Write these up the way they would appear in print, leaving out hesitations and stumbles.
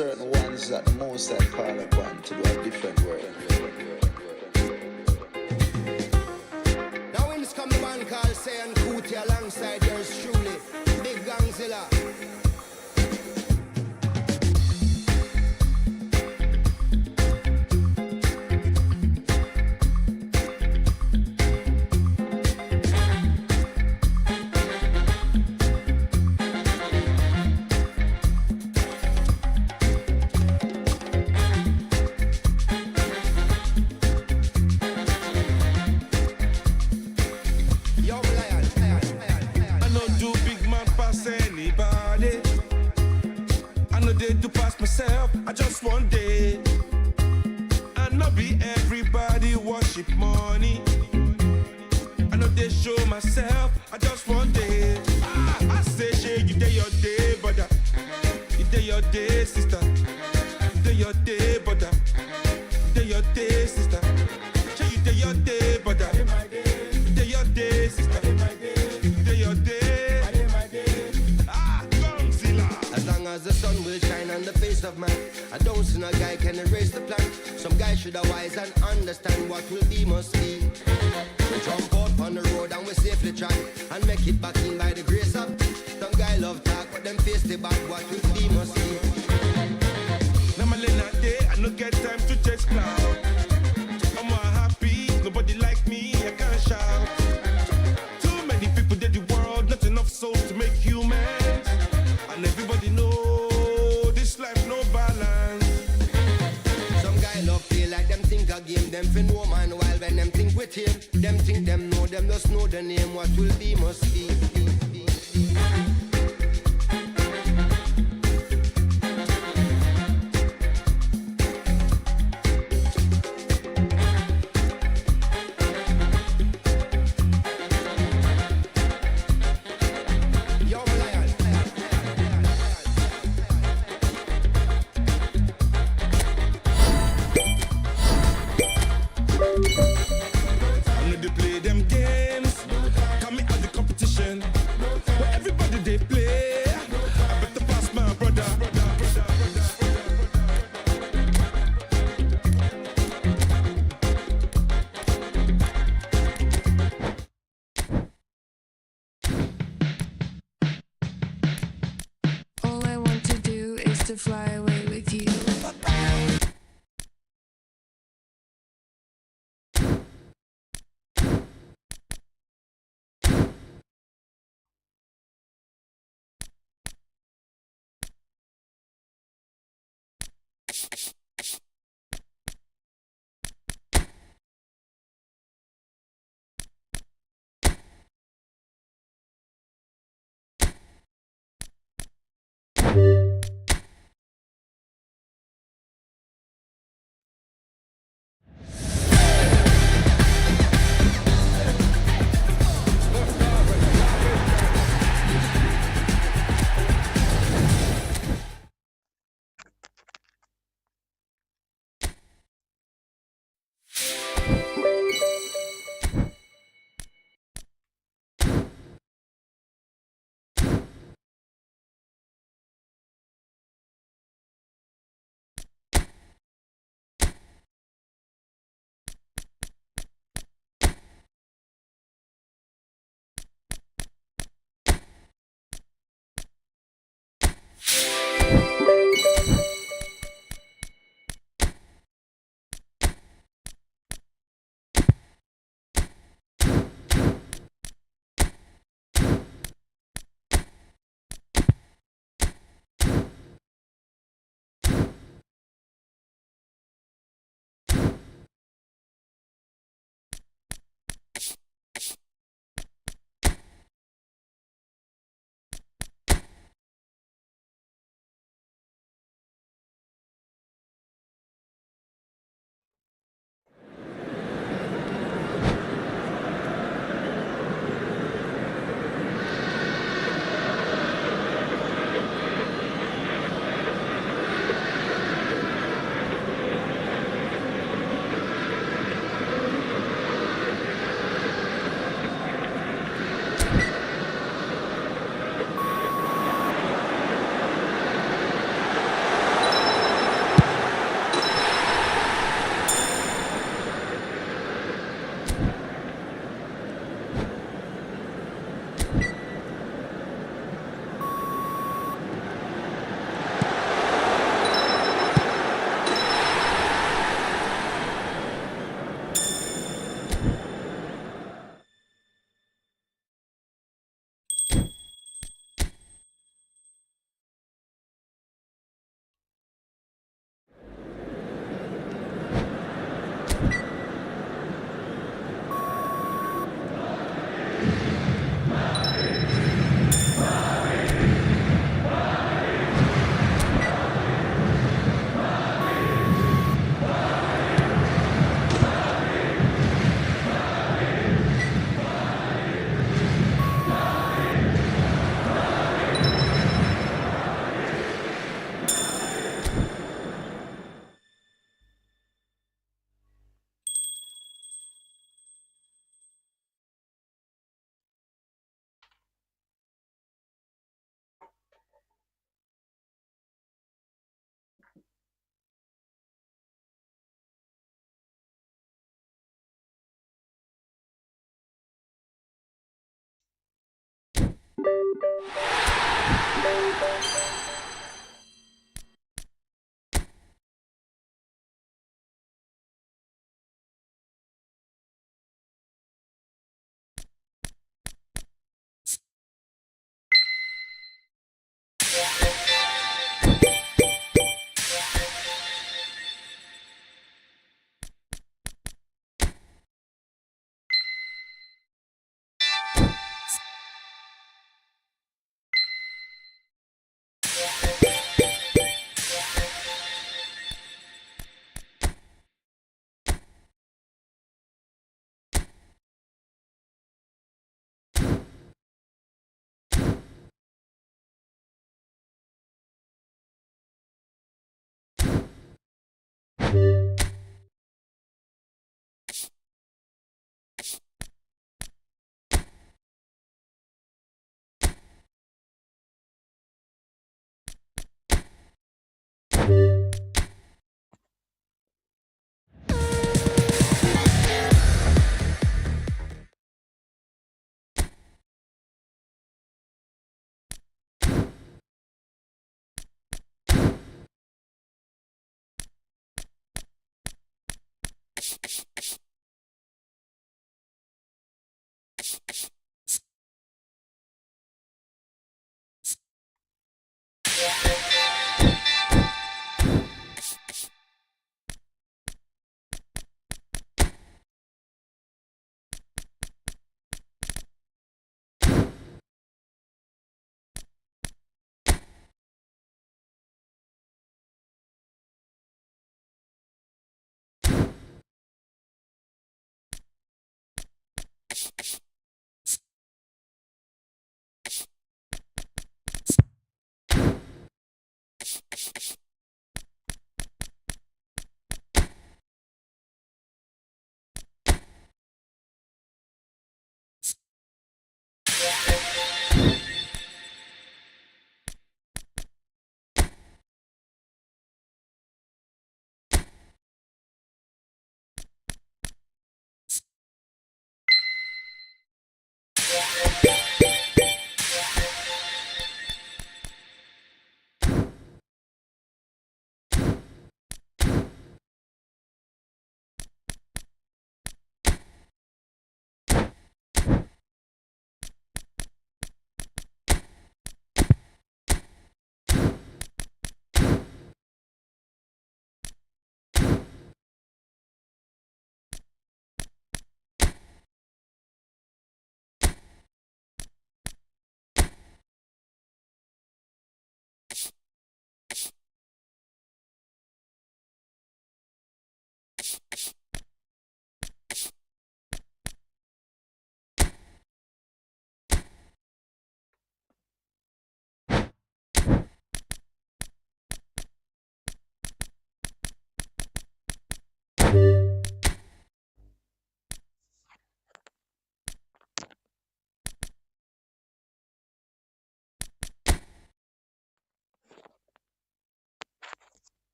certain ones that the most I call upon to do a different work. Now in this come the man called Say and Cootie alongside yours truly, Big Gangzilla. I just one day, and not be everybody worship money. I know they show myself. I just one day. I say, shey, you day your day, brother. You day your day, sister. You day your day, brother. You day your day, sister. Shey, you day your day, brother. You day your day, sister. You day your day. As long as the sun will shine on the face of man, I don't see no guy can erase the plan. Some guy should have wise and understand what will be must be. We jump out on the road and we safely track and make it back in by the grace of. Some guy love talk but them face the back, what will be must be. Now my late day, I no get time to chase cloud. I'm more happy, nobody like me, I can't shout. Too many people did the world, not enough souls to make humans. And everybody know this life no balance. Some guy love feel like them think a game, them for no man, while when them think with him, them think them know, them just know the name, what will be must be.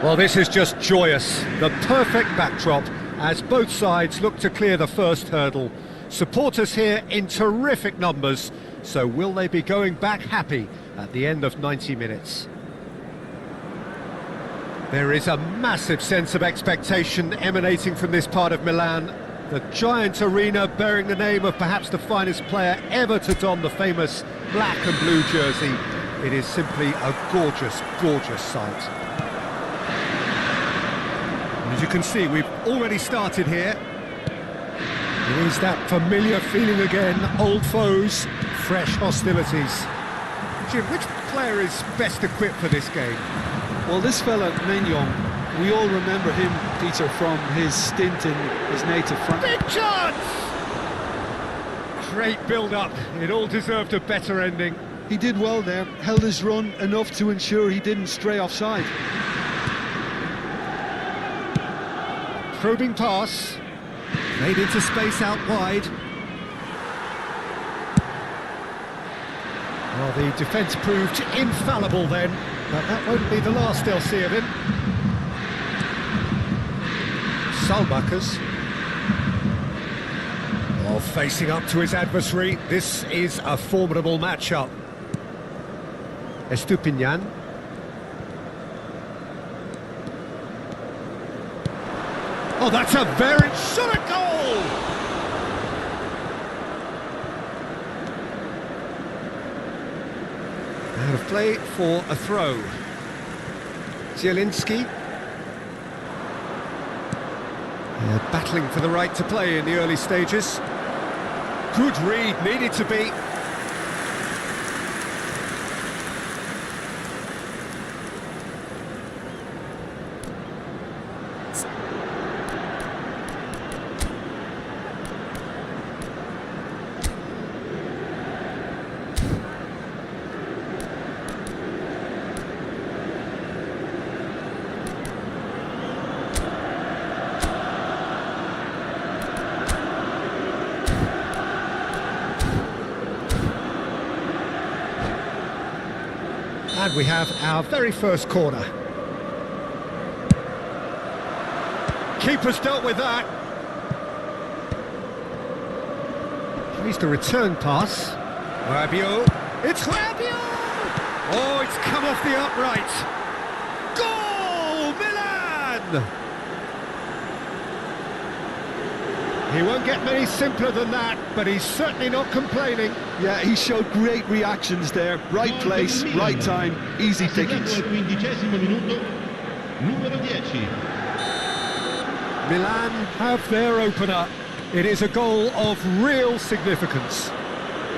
Well, this is just joyous. The perfect backdrop as both sides look to clear the first hurdle. Supporters here in terrific numbers, so will they be going back happy at the end of 90 minutes? There is a massive sense of expectation emanating from this part of Milan. The giant arena bearing the name of perhaps the finest player ever to don the famous black and blue jersey. It is simply a gorgeous, gorgeous sight. As you can see, we've already started here. It is that familiar feeling again, old foes, fresh hostilities. Jim, which player is best equipped for this game? Well, this fella, Maignan, we all remember him, Peter, from his stint in his native France. Big chance! Great build-up. It all deserved a better ending. He did well there, held his run enough to ensure he didn't stray offside. Probing pass, played into space out wide. Well, the defence proved infallible then, but that won't be the last they'll see of him. Salmakers. Well, facing up to his adversary, this is a formidable matchup. Estupiñán. Oh, that's a very shot at goal! Out of play for a throw. Zielinski. Battling for the right to play in the early stages. Good read, needed to be. And we have our very first corner. Keeper's dealt with that. Here's the return pass. Rabiot. It's Rabiot! Oh, it's come off the upright. Goal! Milan! He won't get many simpler than that, but he's certainly not complaining. Yeah, he showed great reactions there. Right place, right time, easy pickings. Milan have their opener. It is a goal of real significance.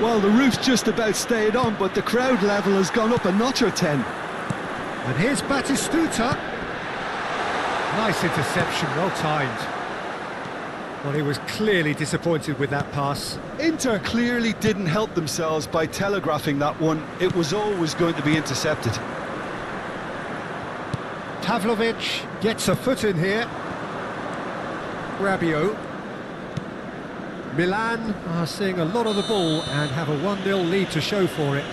Well, the roof's just about stayed on, but the crowd level has gone up a notch or 10. And here's Batistuta. Nice interception, well timed. Well, he was clearly disappointed with that pass. Inter clearly didn't help themselves by telegraphing that one. It was always going to be intercepted. Pavlovic gets a foot in here. Rabiot. Milan are seeing a lot of the ball and have a 1-0 lead to show for it.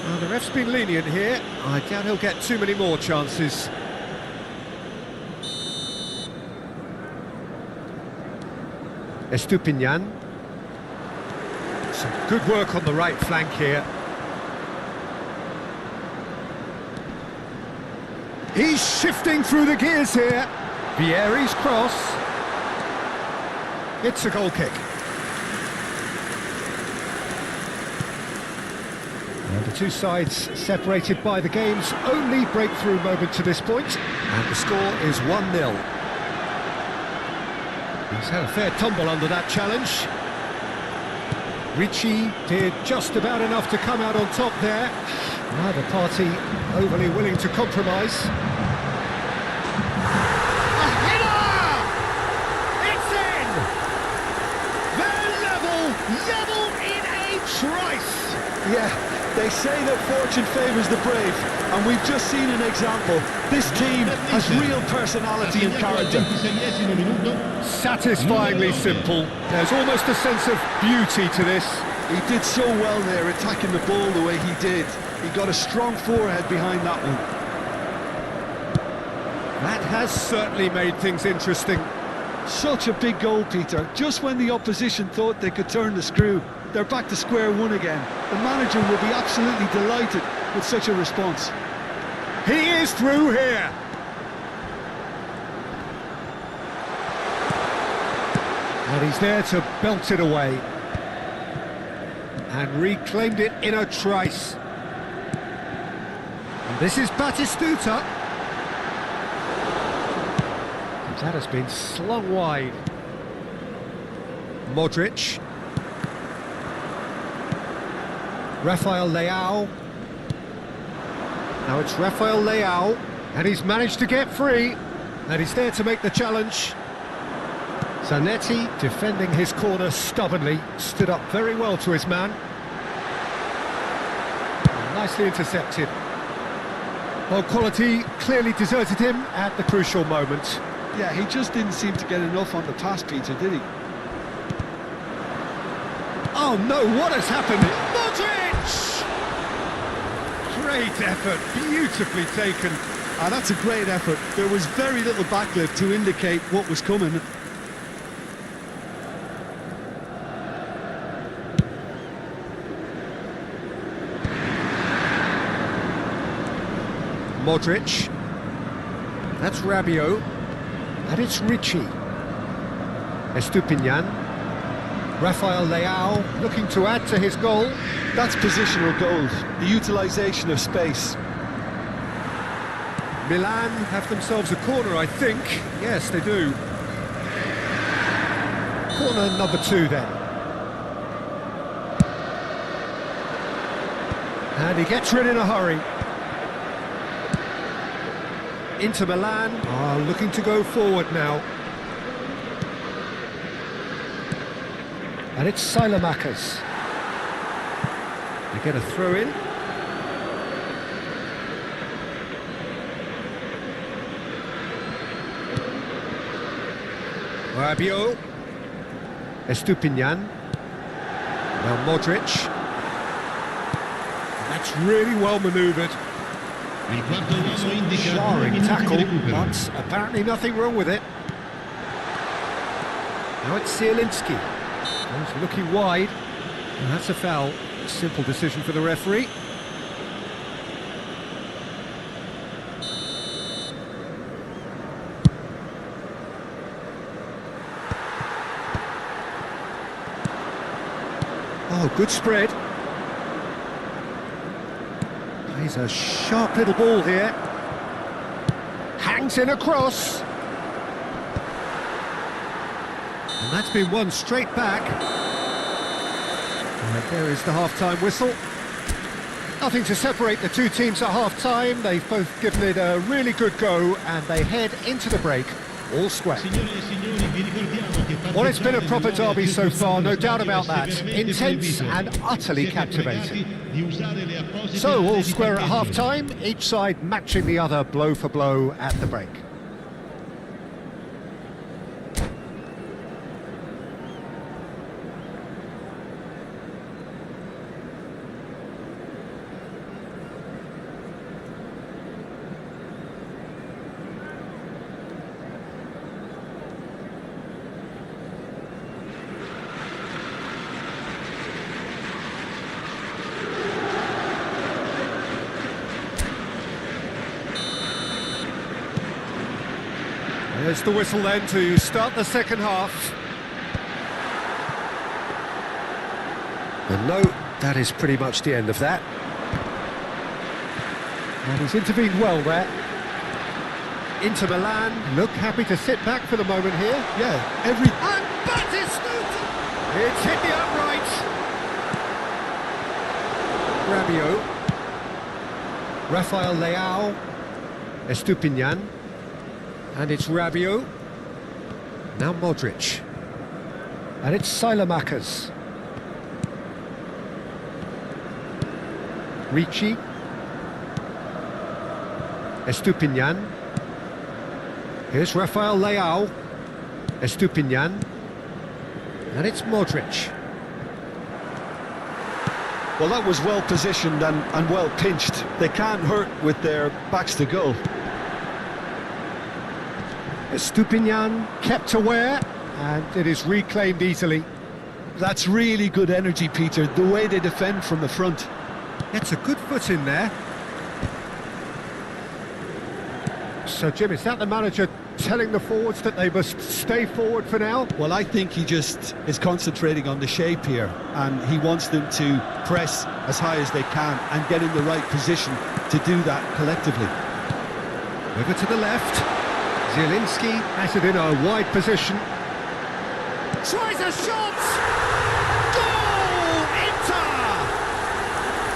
Well, the ref's been lenient here. I doubt he'll get too many more chances. Estupiñán. Some good work on the right flank here. He's shifting through the gears here. Vieri's cross. It's a goal kick. And the two sides separated by the game's only breakthrough moment to this point, and the score is 1-0. He's had a fair tumble under that challenge. Ricci did just about enough to come out on top there. Neither party overly willing to compromise. A header! It's in! They're level in a trice! Yeah, they say that fortune favours the brave, and we've just seen an example. This team has real personality and character. Satisfyingly simple. There's almost a sense of beauty to this. He did so well there, attacking the ball the way he did. He got a strong forehead behind that one. That has certainly made things interesting. Such a big goal, Peter. Just when the opposition thought they could turn the screw, they're back to square one again. The manager will be absolutely delighted with such a response. He is through here. And he's there to belt it away. And reclaimed it in a trice. And this is Batistuta. And that has been slung wide. Modric. Rafael Leao. Now it's Rafael Leao, and he's managed to get free, and he's there to make the challenge. Zanetti, defending his corner stubbornly, stood up very well to his man. Nicely intercepted. Well, quality clearly deserted him at the crucial moment. Yeah, he just didn't seem to get enough on the pass, Peter, did he? Oh no, what has happened? Modric! Great effort, beautifully taken. That's a great effort. There was very little backlift to indicate what was coming. Modric. That's Rabiot. And it's Ricci. Estupinian. Rafael Leao looking to add to his goal. That's positional goals, the utilisation of space. Milan have themselves a corner, I think. Yes, they do. Corner number 2 then. And he gets rid in a hurry. Inter Milan are looking to go forward now. And it's Silamakers. They get a throw in. Rabiot. Estupinian. Now Modric. That's really well manoeuvred. Jarring tackle, but apparently nothing wrong with it. Now it's Zielinski. He's looking wide, and that's a foul. Simple decision for the referee. Oh, good spread. He's a sharp little ball here. Hangs in across. And that's been won straight back. And there is the half-time whistle. Nothing to separate the two teams at half-time. They've both given it a really good go, and they head into the break all square. Well, it's been a proper derby so far, no doubt about that. Intense and utterly captivating. So, all square at half-time, each side matching the other blow for blow at the break. There's the whistle then to start the second half. And no, that is pretty much the end of that. And he's intervened well there. Inter Milan look happy to sit back for the moment here. Yeah, And Batistuta! It's hit the upright. Rabiot. Rafael Leao. Estupinian. And it's Rabiot. Now Modric. And it's Silamakers. Ricci. Estupinian. Here's Rafael Leao. Estupinian. And it's Modric. Well, that was well positioned and well pinched. They can't hurt with their backs to goal. Stupinian kept aware, and it is reclaimed easily. That's really good energy, Peter, the way they defend from the front. It's a good foot in there. So, Jim, is that the manager telling the forwards that they must stay forward for now? Well, I think he just is concentrating on the shape here, and he wants them to press as high as they can and get in the right position to do that collectively. Over to the left. Zielinski has it in a wide position. Tries a shot! Goal! Inter!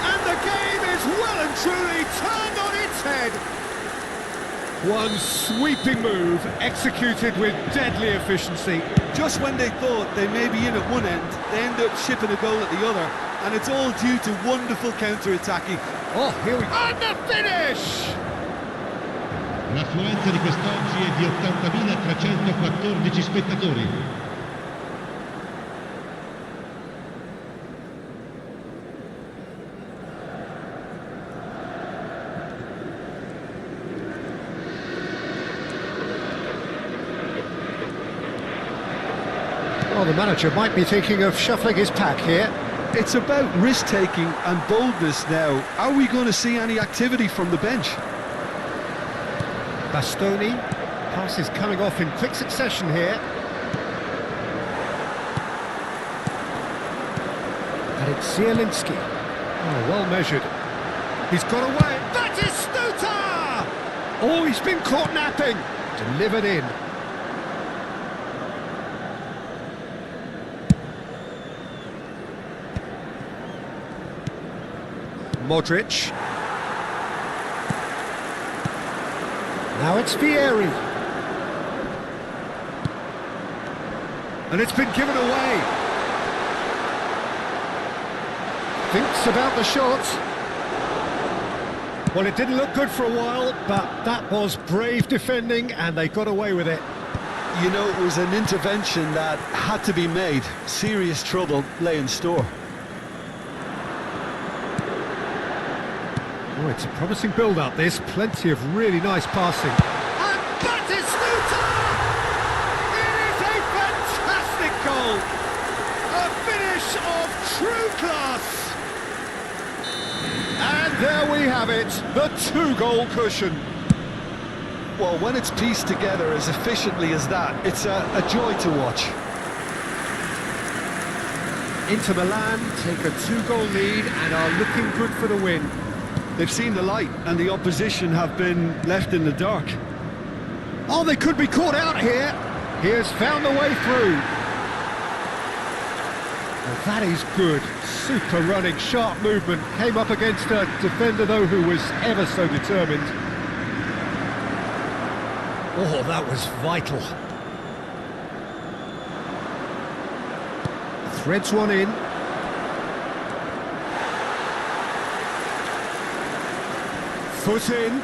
And the game is well and truly turned on its head. One sweeping move, executed with deadly efficiency. Just when they thought they may be in at one end, they end up shipping a goal at the other, and it's all due to wonderful counter-attacking. Oh, here we go. And the finish! L'affluenza di quest'oggi è di 80.314 spettatori. Well, the manager might be thinking of shuffling his pack here. It's about risk-taking and boldness now. Are we going to see any activity from the bench? Bastoni, passes coming off in quick succession here. And it's Zielinski. Oh, well measured. He's got away. That is Stuta! Oh, he's been caught napping. Delivered in. Modric. Now it's Vieri. And it's been given away. Thinks about the shot. Well, it didn't look good for a while, but that was brave defending, and they got away with it. You know, it was an intervention that had to be made. Serious trouble lay in store. Oh, it's a promising build-up, this. Plenty of really nice passing. And that is Stuta! It is a fantastic goal! A finish of true class! And there we have it, the two-goal cushion. Well, when it's pieced together as efficiently as that, it's a joy to watch. Inter Milan take a two-goal lead and are looking good for the win. They've seen the light, and the opposition have been left in the dark. Oh, they could be caught out here. He has found the way through. Well, that is good. Super running, sharp movement. Came up against a defender, though, who was ever so determined. Oh, that was vital. Threads one in. Foot in.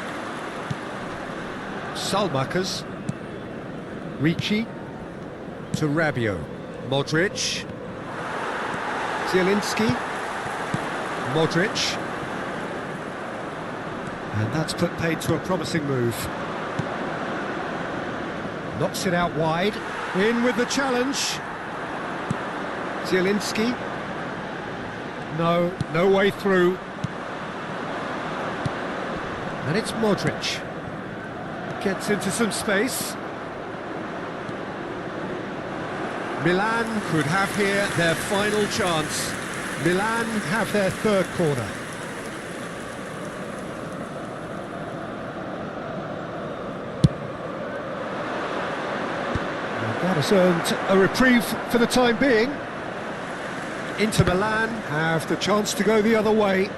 Salmakers. Ricci. To Rabiot. Modric. Zielinski. Modric. And that's put paid to a promising move. Knocks it out wide. In with the challenge. Zielinski. No way through. And it's Modric. Gets into some space. Milan could have here their final chance. Milan have their third corner. And that has earned a reprieve for the time being. Inter Milan have the chance to go the other way.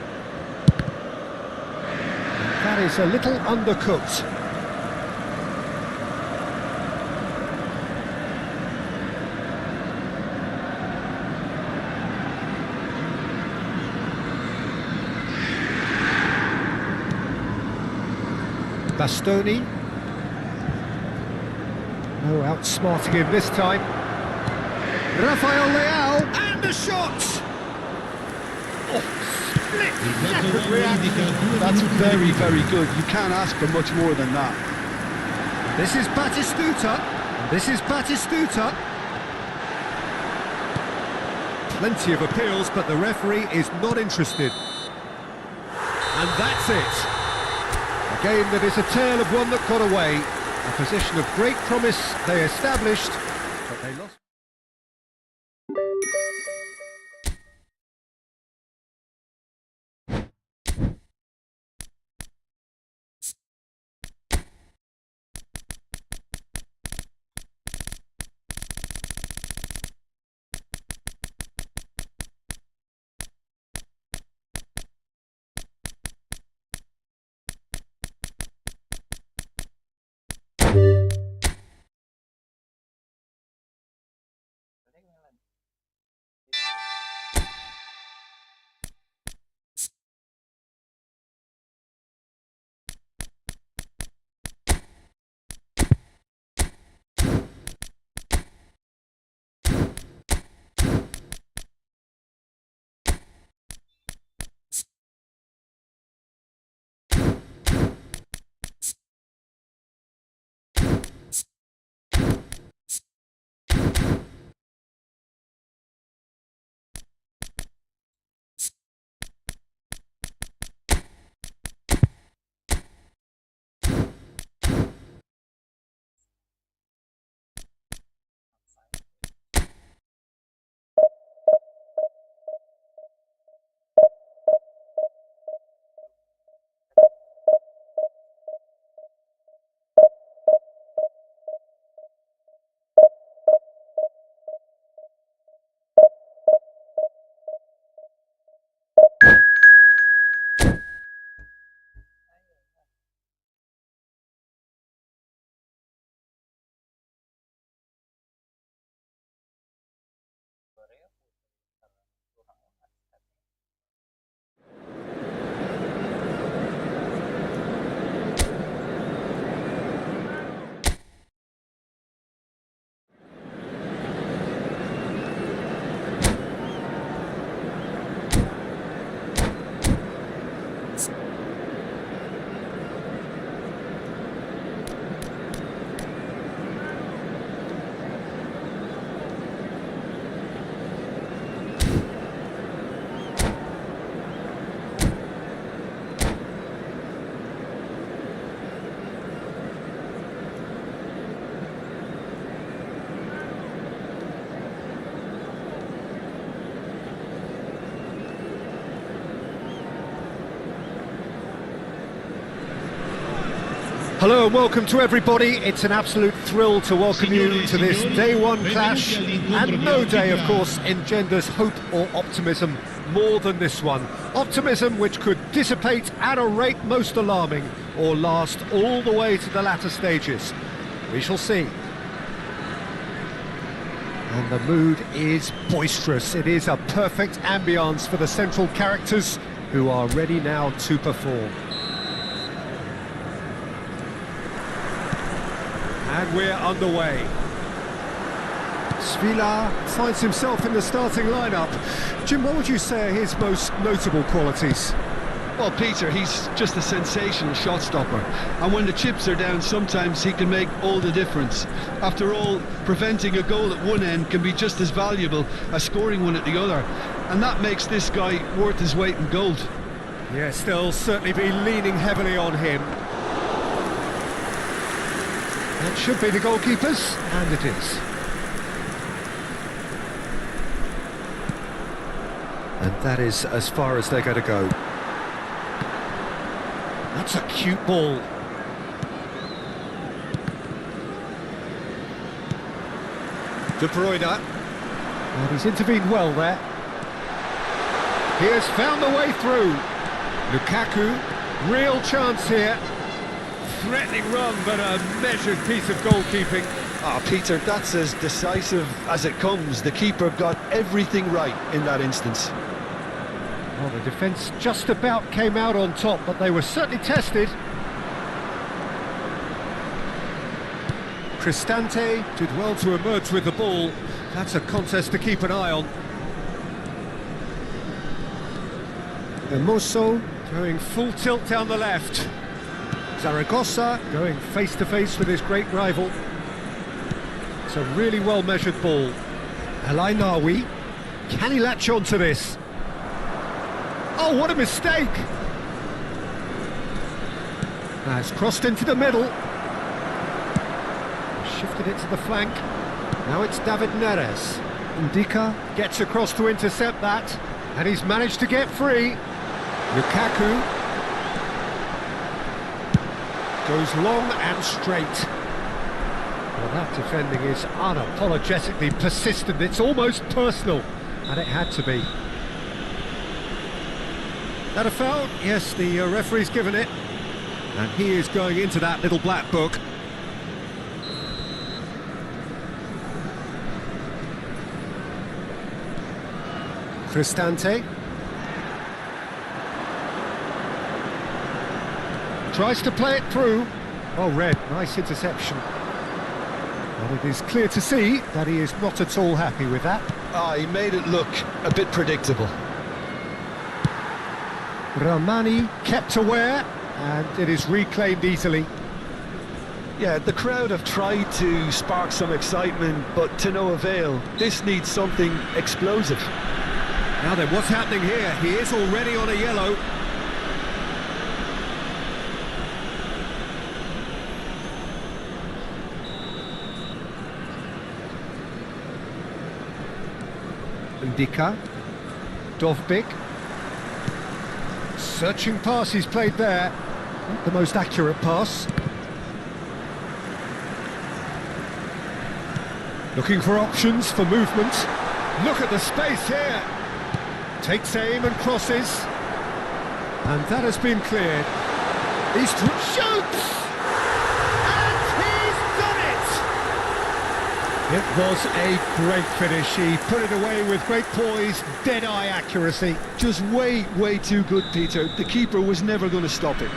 That is a little undercooked. Bastoni. No outsmarting him this time. Rafael Leao, and the shot! Oh, split-second reaction. That's very, very good. You can't ask for much more than that. This is Batistuta. This is Batistuta. Plenty of appeals, but the referee is not interested. And that's it. A game that is a tale of one that got away. A position of great promise they established, but they lost. Hello and welcome to everybody. It's an absolute thrill to welcome you to this day one clash, and no day of course engenders hope or optimism more than this one. Optimism which could dissipate at a rate most alarming or last all the way to the latter stages. We shall see. And the mood is boisterous. It is a perfect ambience for the central characters who are ready now to perform. And we're underway. Svila finds himself in the starting lineup. Jim, what would you say are his most notable qualities? Well, Peter, he's just a sensational shot stopper. And when the chips are down, sometimes he can make all the difference. After all, preventing a goal at one end can be just as valuable as scoring one at the other. And that makes this guy worth his weight in gold. Yes, they'll certainly be leaning heavily on him. That should be the goalkeepers, and it is. And that is as far as they're going to go. That's a cute ball. De Bruyne. And he's intervened well there. He has found the way through. Lukaku, real chance here. Threatening run, but a measured piece of goalkeeping. Peter, that's as decisive as it comes. The keeper got everything right in that instance. Well, the defence just about came out on top, but they were certainly tested. Cristante did well to emerge with the ball. That's a contest to keep an eye on. Hermoso going full tilt down the left. Zaragoza going face to face with his great rival. It's a really well measured ball. El Ainawi, can he latch on to this? Oh, what a mistake! Now it's crossed into the middle. Shifted it to the flank. Now it's David Neres. Ndika gets across to intercept that, and he's managed to get free. Lukaku goes long and straight. Well, that defending is unapologetically persistent. It's almost personal, and it had to be. That a foul? Yes, the referee's given it. And he is going into that little black book. Cristante tries to play it through. Oh, Red, nice interception. And it is clear to see that he is not at all happy with that. He made it look a bit predictable. Ramani kept aware, and it is reclaimed easily. Yeah, the crowd have tried to spark some excitement, but to no avail. This needs something explosive. Now then, what's happening here? He is already on a yellow. Ndika, Dovbik, searching pass he's played there, not the most accurate pass. Looking for options for movement. Look at the space here. Takes aim and crosses, and that has been cleared. He's shoots, and he's done it! It was a great finish. He put it away with great poise, dead-eye accuracy. Just way too good, Peter. The keeper was never going to stop it.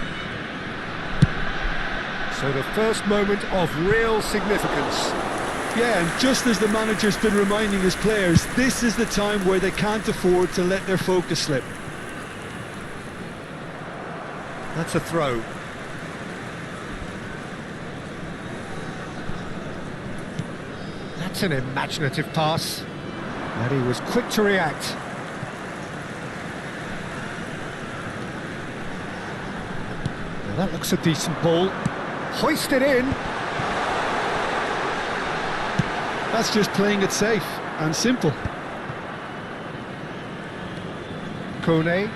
So the first moment of real significance. Yeah, and just as the manager's been reminding his players, this is the time where they can't afford to let their focus slip. That's a throw. That's an imaginative pass. And he was quick to react. Now that looks a decent ball. Hoisted in. That's just playing it safe and simple. Kone,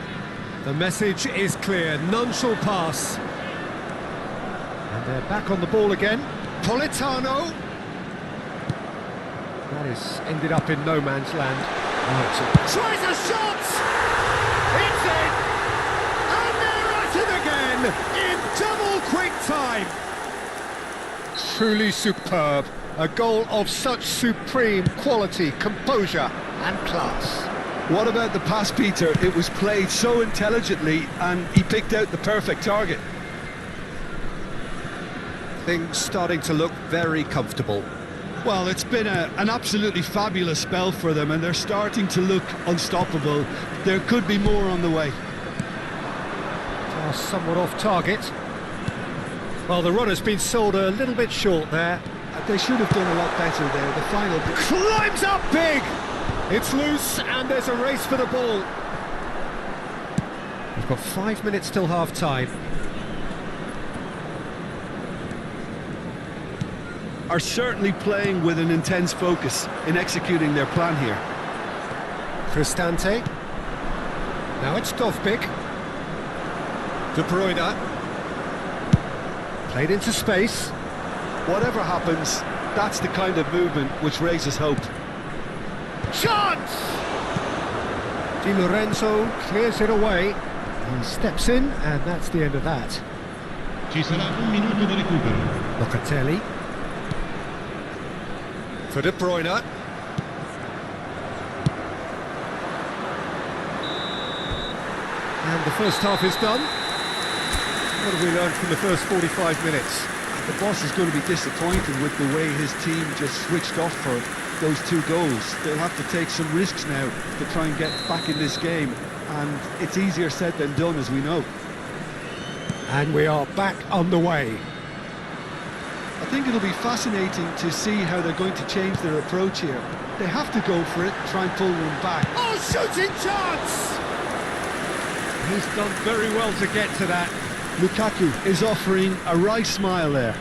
the message is clear, none shall pass. And they're back on the ball again. Politano. That is ended up in no man's land. Tries a shot! It's in! And they're at it again in double quick time. Truly superb. A goal of such supreme quality, composure and class. What about the pass, Peter? It was played so intelligently and he picked out the perfect target. Things starting to look very comfortable. Well, it's been an absolutely fabulous spell for them and they're starting to look unstoppable. There could be more on the way. Somewhat off target. Well, the run has been sold a little bit short there. They should have done a lot better there. The final climbs up big. It's loose and there's a race for the ball. We've got 5 minutes till half time. Are certainly playing with an intense focus in executing their plan here. Cristante. Now it's Dovbik. De Bruyne. Played into space. Whatever happens, that's the kind of movement which raises hope. Chance! Di Lorenzo clears it away. He steps in, and that's the end of that. Ci sarà un minuto di recupero. Locatelli. For De Bruyne. And the first half is done. What have we learned from the first 45 minutes? The boss is going to be disappointed with the way his team just switched off for those 2 goals. They'll have to take some risks now to try and get back in this game, and it's easier said than done, as we know. And we are back on the way. I think it'll be fascinating to see how they're going to change their approach here. They have to go for it, try and pull one back. Oh, shooting chance! He's done very well to get to that. Lukaku is offering a right smile there.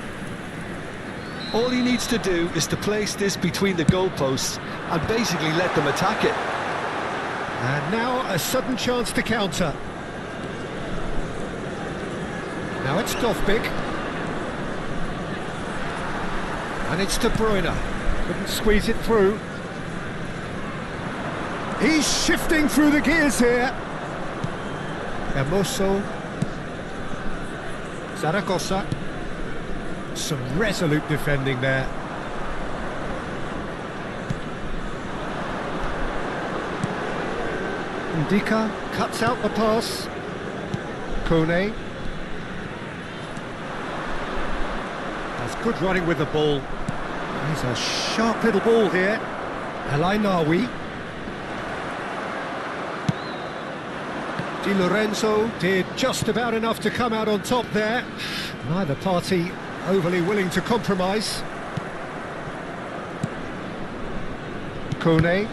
All he needs to do is to place this between the goalposts and basically let them attack it. And now a sudden chance to counter. Now it's Dovbik. And it's De Bruyne. Couldn't squeeze it through. He's shifting through the gears here. Hermoso. Zaragoza. Some resolute defending there. Ndika cuts out the pass. Kone. That's good running with the ball. He's a sharp little ball here. El Nawi. Di Lorenzo did just about enough to come out on top there. Neither party overly willing to compromise. Kone.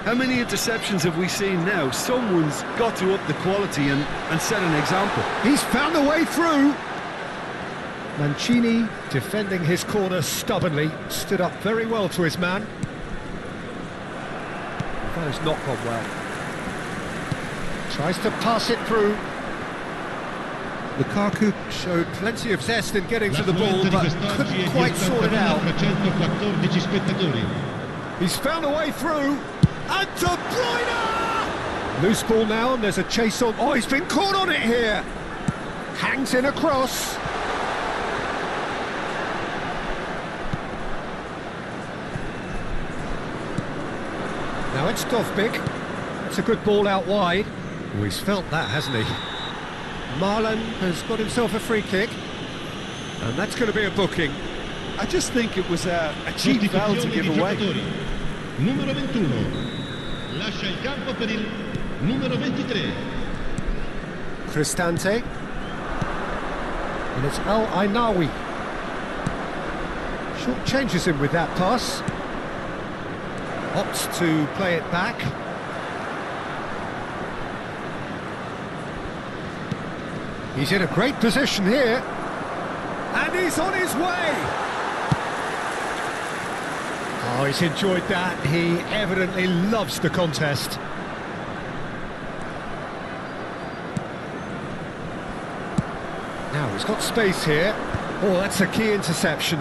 How many interceptions have we seen now? Someone's got to up the quality and set an example. He's found a way through. Mancini defending his corner stubbornly, stood up very well to his man. That has not gone well. Tries to pass it through. Lukaku showed plenty of zest in getting to the ball, but couldn't quite sort it out. 314 spettatori. He's found a way through. And De Bruyne! Loose ball now, and there's a chase on. Oh, he's been caught on it here. Hangs in across. Now it's Dovbik. It's a good ball out wide. Oh, he's felt that, hasn't he? Marlon has got himself a free kick. And that's going to be a booking. I just think it was a cheap foul to give away. Numero 21. Lascia il campo per il numero 23. Cristante. And it's El Nawi. Short changes him with that pass. Opts to play it back. He's in a great position here. And he's on his way! Oh, he's enjoyed that. He evidently loves the contest. Now he's got space here. Oh, that's a key interception.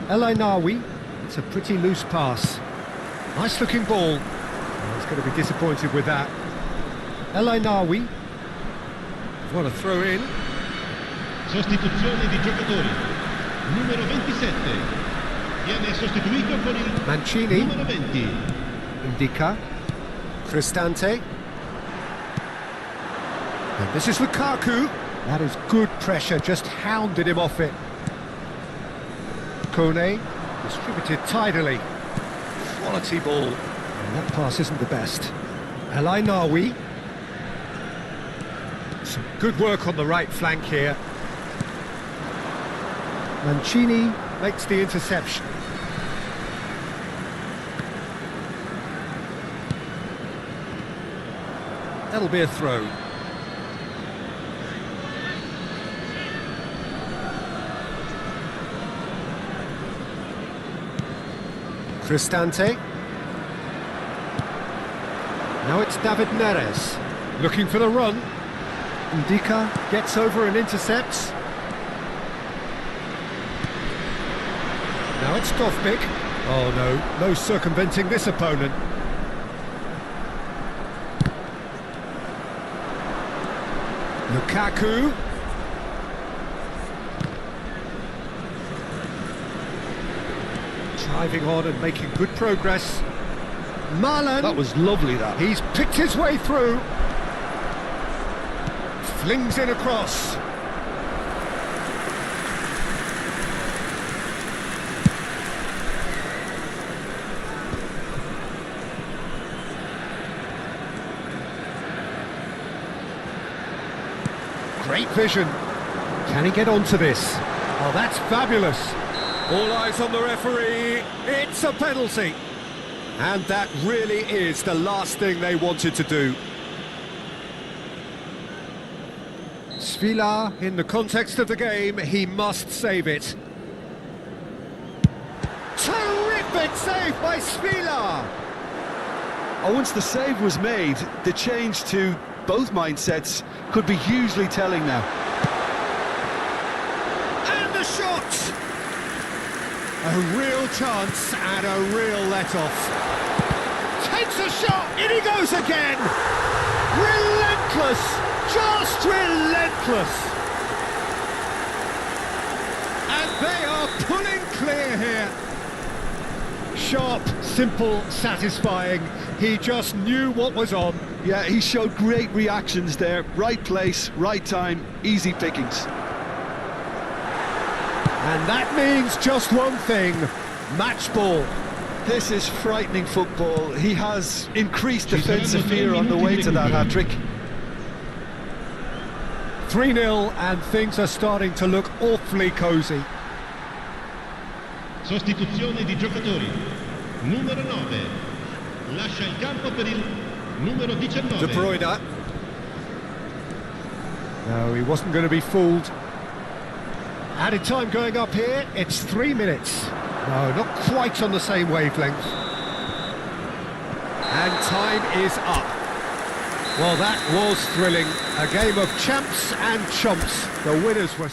El Nawi. It's a pretty loose pass. Nice looking ball. Oh, he's going to be disappointed with that. El Nawi. What a throw in. Sostituzione di giocatori. Numero 27. Viene sostituito con il Mancini. numero 20. Ndika. Cristante. And this is Lukaku. That is good pressure, just hounded him off it. Kone. Distributed tidily. Quality ball. And that pass isn't the best. El Nawi. Some good work on the right flank here. Mancini makes the interception. That'll be a throw. Cristante. Now it's David Neres, looking for the run. Ndika gets over and intercepts. Now it's Dovbik. Oh no, no circumventing this opponent. Lukaku. Driving on and making good progress. Marlon. That was lovely, that. He's picked his way through. Flings in across. Great vision. Can he get onto this? Oh, that's fabulous. All eyes on the referee. It's a penalty. And that really is the last thing they wanted to do. Svila, in the context of the game, he must save it. Terrific save by Svila! Once the save was made, the change to both mindsets could be hugely telling now. And the shot! A real chance and a real let-off. Takes a shot, in he goes again! Relentless! Just relentless! And they are pulling clear here. Sharp, simple, satisfying. He just knew what was on. Yeah, he showed great reactions there. Right place, right time, easy pickings. And that means just one thing, match ball. This is frightening football. He has increased defensive fear on the way to that hat-trick. 3-0 and things are starting to look awfully cosy. Sostituzione di giocatori. Numero 9. Lascia il campo per il numero 19. De Bruyne. No, he wasn't going to be fooled. Added time going up here, it's 3 minutes. No, not quite on the same wavelength. And time is up. Well, that was thrilling. A game of champs and chumps. The winners were...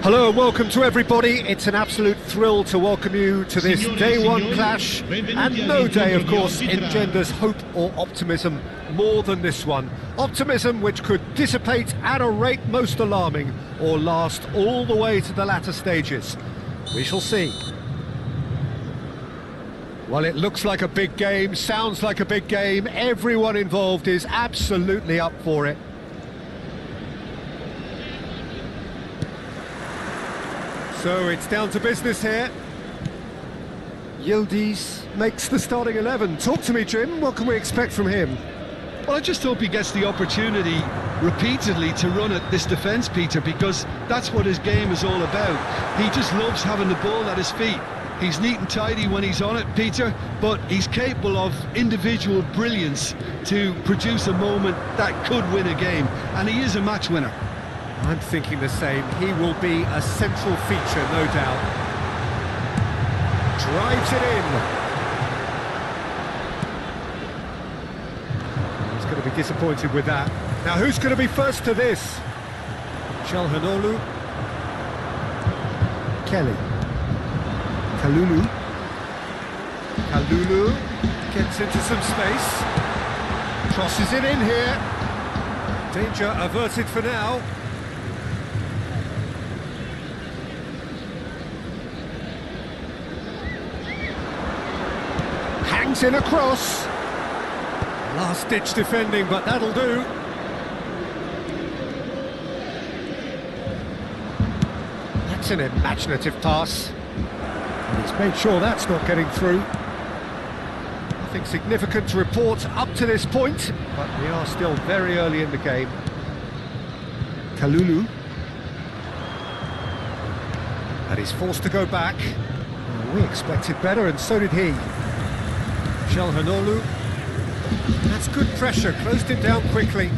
Hello and welcome to everybody. It's an absolute thrill to welcome you to this day one clash, and no day, of course, engenders hope or optimism more than this one. Optimism which could dissipate at a rate most alarming or last all the way to the latter stages. We shall see. Well, it looks like a big game, sounds like a big game. Everyone involved is absolutely up for it. So it's down to business here. Yildiz makes the starting 11. Talk to me, Jim. What can we expect from him? Well, I just hope he gets the opportunity repeatedly to run at this defence, Peter, because that's what his game is all about. He just loves having the ball at his feet. He's neat and tidy when he's on it, Peter, but he's capable of individual brilliance to produce a moment that could win a game, and he is a match winner. I'm thinking the same. He will be a central feature, no doubt. Drives it in. He's going to be disappointed with that. Now, who's going to be first to this? Çalhanoğlu. Kelly. Kalulu. Kalulu gets into some space. Crosses it in here. Danger averted for now. Hangs in across. Last-ditch defending, but that'll do. That's an imaginative pass. And he's made sure that's not getting through. Nothing significant to report up to this point, but we are still very early in the game. Kalulu. And he's forced to go back. We expected better, and so did he. Çalhanoğlu. That's good pressure, closed it down quickly.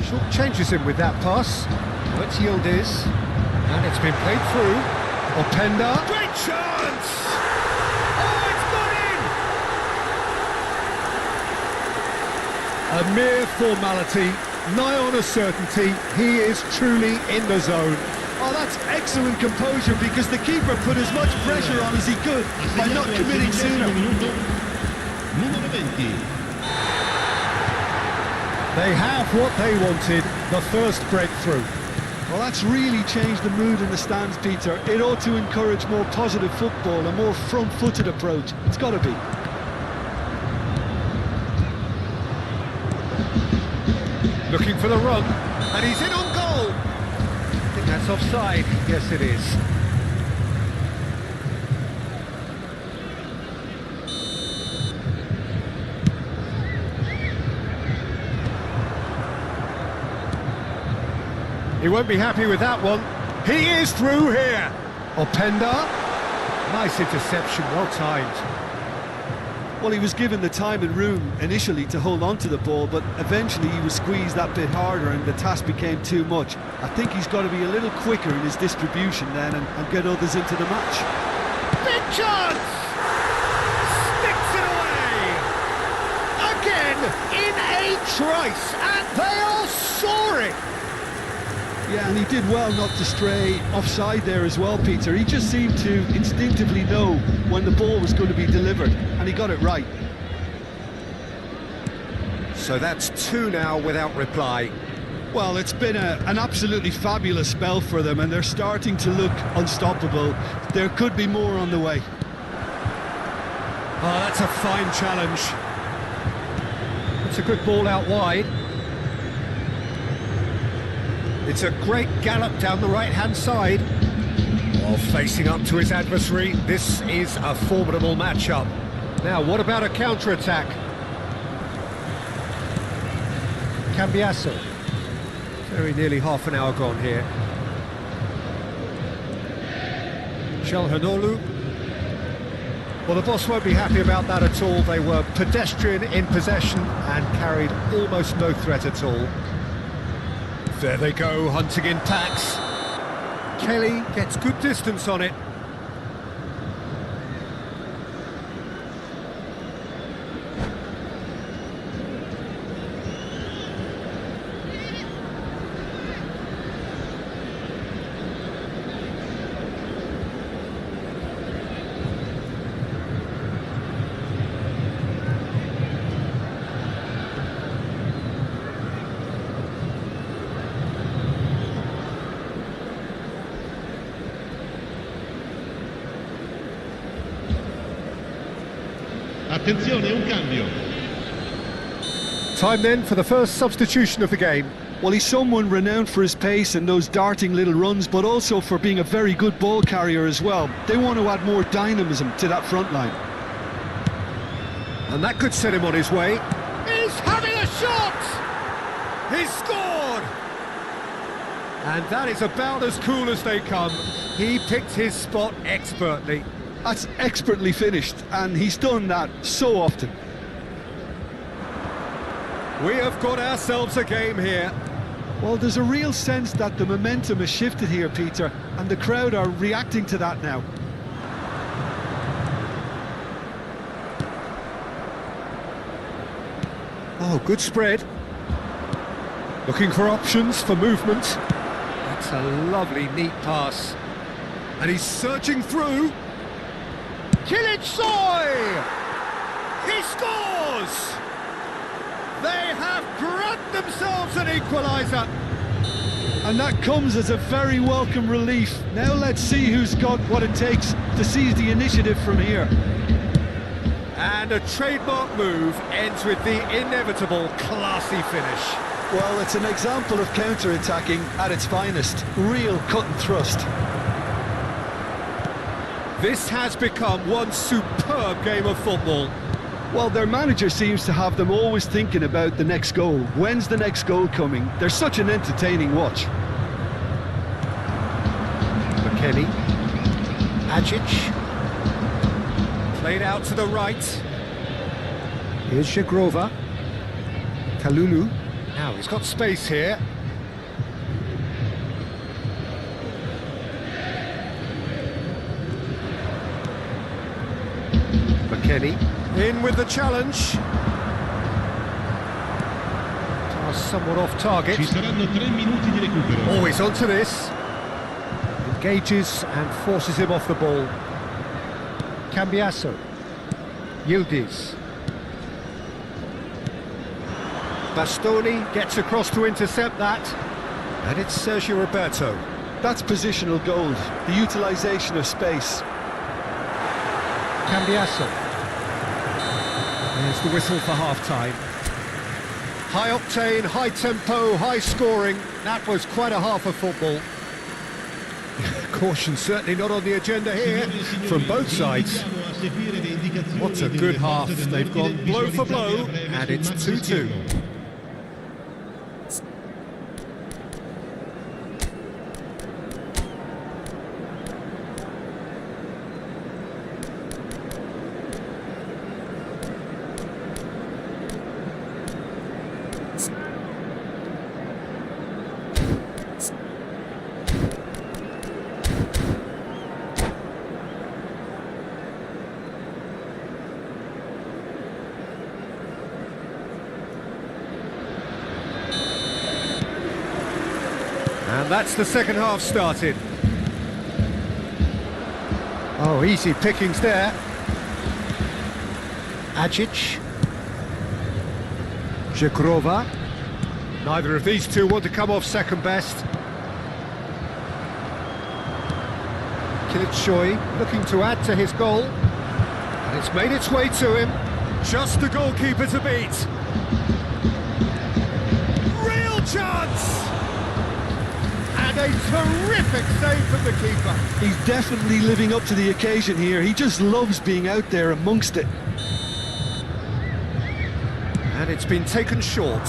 Short changes him with that pass. Well, it's Yildiz. And it's been played through. Openda. Great chance! Oh, it's gone in! A mere formality, nigh on a certainty. He is truly in the zone. Oh, that's excellent composure, because the keeper put as much pressure on as he could by not committing sooner. Numero 20. They have what they wanted, the first breakthrough. Well, that's really changed the mood in the stands, Peter. It ought to encourage more positive football, a more front-footed approach. It's got to be. Looking for the run, and he's in on goal. I think that's offside. Yes, it is. He won't be happy with that one. He is through here. Openda. Nice interception, well timed. Well, he was given the time and room initially to hold on to the ball, but eventually he was squeezed that bit harder and the task became too much. I think he's got to be a little quicker in his distribution then and get others into the match. Big chance! Sticks it away! Again, in a trice, and they are soaring! Yeah, and he did well not to stray offside there as well, Peter. He just seemed to instinctively know when the ball was going to be delivered, and he got it right. So that's two now without reply. Well, it's been an absolutely fabulous spell for them, and they're starting to look unstoppable. There could be more on the way. Oh, that's a fine challenge. It's a good ball out wide. It's a great gallop down the right-hand side. While facing up to his adversary, this is a formidable matchup. Now, what about a counter-attack? Cambiasso. Very nearly half an hour gone here. Çalhanoğlu. Well, the boss won't be happy about that at all. They were pedestrian in possession and carried almost no threat at all. There they go, hunting in packs. Kelly gets good distance on it. Attenzione, un cambio. Time then for the first substitution of the game. Well, he's someone renowned for his pace and those darting little runs, but also for being a very good ball carrier as well. They want to add more dynamism to that front line. And that could set him on his way. He's having a shot! He's scored! And that is about as cool as they come. He picked his spot expertly. That's expertly finished, and he's done that so often. We have got ourselves a game here. Well, there's a real sense that the momentum has shifted here, Peter, and the crowd are reacting to that now. Oh, good spread. Looking for options for movement. That's a lovely, neat pass. And he's searching through. Soy! He scores! They have grabbed themselves an equaliser. And that comes as a very welcome relief. Now let's see who's got what it takes to seize the initiative from here. And a trademark move ends with the inevitable classy finish. Well, it's an example of counter-attacking at its finest. Real cut and thrust. This has become one superb game of football. Well, their manager seems to have them always thinking about the next goal. When's the next goal coming? They're such an entertaining watch. McKennie. Ajic. Played out to the right. Here's Shagrova. Kalulu. Now he's got space here. McKennie. In with the challenge. Somewhat off target. Ci saranno 3 minuti di recupero. Always onto this. Engages and forces him off the ball. Cambiasso. Yildiz. Bastoni gets across to intercept that. And it's Sergio Roberto. That's positional gold, the utilisation of space. Cambiasso. There's the whistle for half-time. High octane, high tempo, high scoring. That was quite a half of football. Caution certainly not on the agenda here from both sides. What a good half. They've gone blow for blow, and it's 2-2. And that's the second half started. Oh, easy pickings there. Ajic. Jagrova. Neither of these two want to come off second best. Kilitshoy looking to add to his goal. And it's made its way to him. Just the goalkeeper to beat. Real chance! And a terrific save from the keeper. He's definitely living up to the occasion here. He just loves being out there amongst it. And it's been taken short.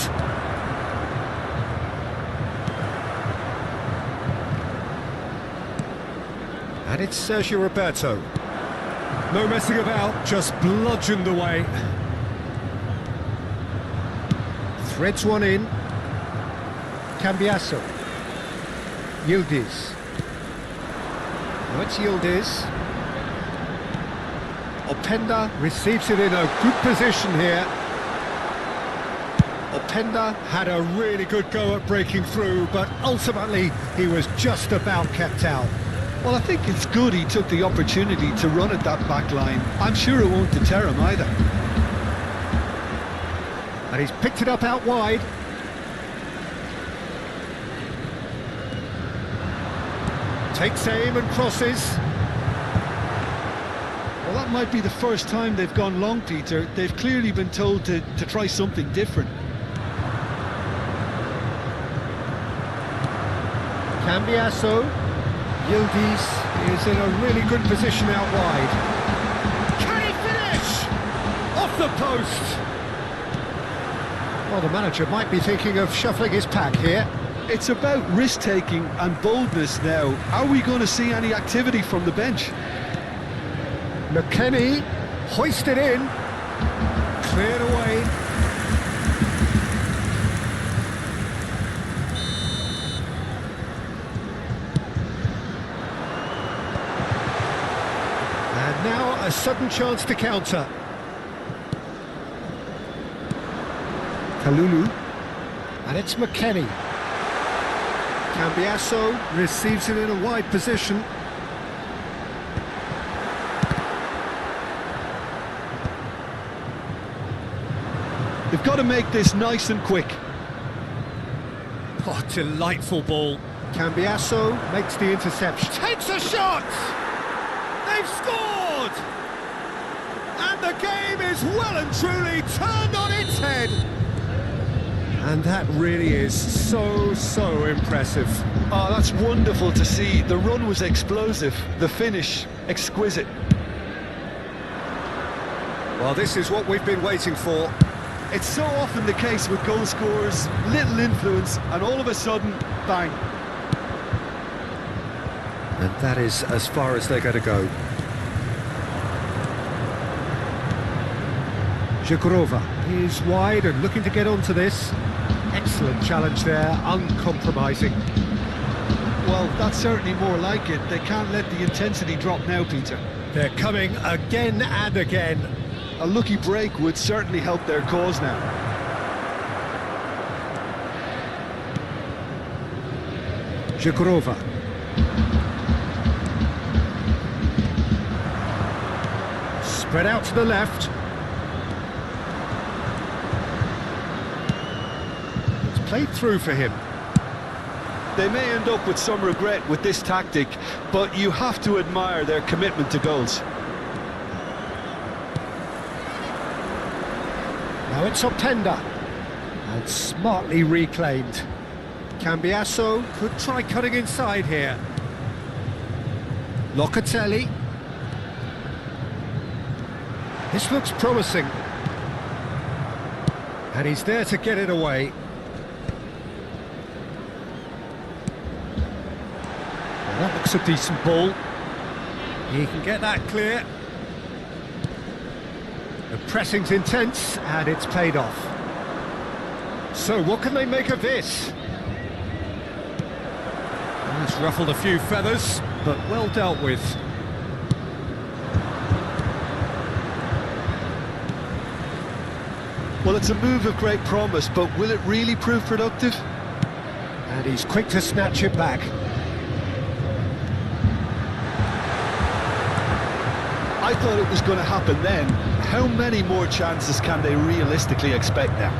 And it's Sergio Roberto. No messing about, just bludgeoned away. Threads one in. Cambiasso. Yildiz. No, it's Yildiz. Openda receives it in a good position here. Openda had a really good go at breaking through, but ultimately he was just about kept out. Well, I think it's good he took the opportunity to run at that back line. I'm sure it won't deter him either. And he's picked it up out wide. Takes aim and crosses. Well, that might be the first time they've gone long, Peter. They've clearly been told to try something different. Cambiasso. Yildiz is in a really good position out wide. Can he finish? Off the post! Well, the manager might be thinking of shuffling his pack here. It's about risk-taking and boldness now. Are we going to see any activity from the bench? McKennie, hoisted in, cleared away. And now a sudden chance to counter. Kalulu, and it's McKennie. Cambiasso receives it in a wide position. They've got to make this nice and quick. Oh, delightful ball. Cambiasso makes the interception. Takes a shot! They've scored! And the game is well and truly turned on its head. And that really is so impressive. Oh, that's wonderful to see. The run was explosive, the finish exquisite. Well, this is what we've been waiting for. It's so often the case with goal scorers, little influence, and all of a sudden, bang. And that is as far as they're going to go. Zhikrova is wide and looking to get onto this. Excellent challenge there, uncompromising. Well, that's certainly more like it. They can't let the intensity drop now, Peter. They're coming again and again. A lucky break would certainly help their cause now. Zhikrova. Spread out to the left. It's played through for him. They may end up with some regret with this tactic, but you have to admire their commitment to goals. Now it's Openda, and smartly reclaimed. Cambiasso could try cutting inside here. Locatelli. This looks promising. And he's there to get it away. Well, that looks a decent ball. He can get that clear. The pressing's intense, and it's paid off. So, what can they make of this? Well, it's ruffled a few feathers, but well dealt with. Well, it's a move of great promise, but will it really prove productive? And he's quick to snatch it back. I thought it was going to happen then. How many more chances can they realistically expect now?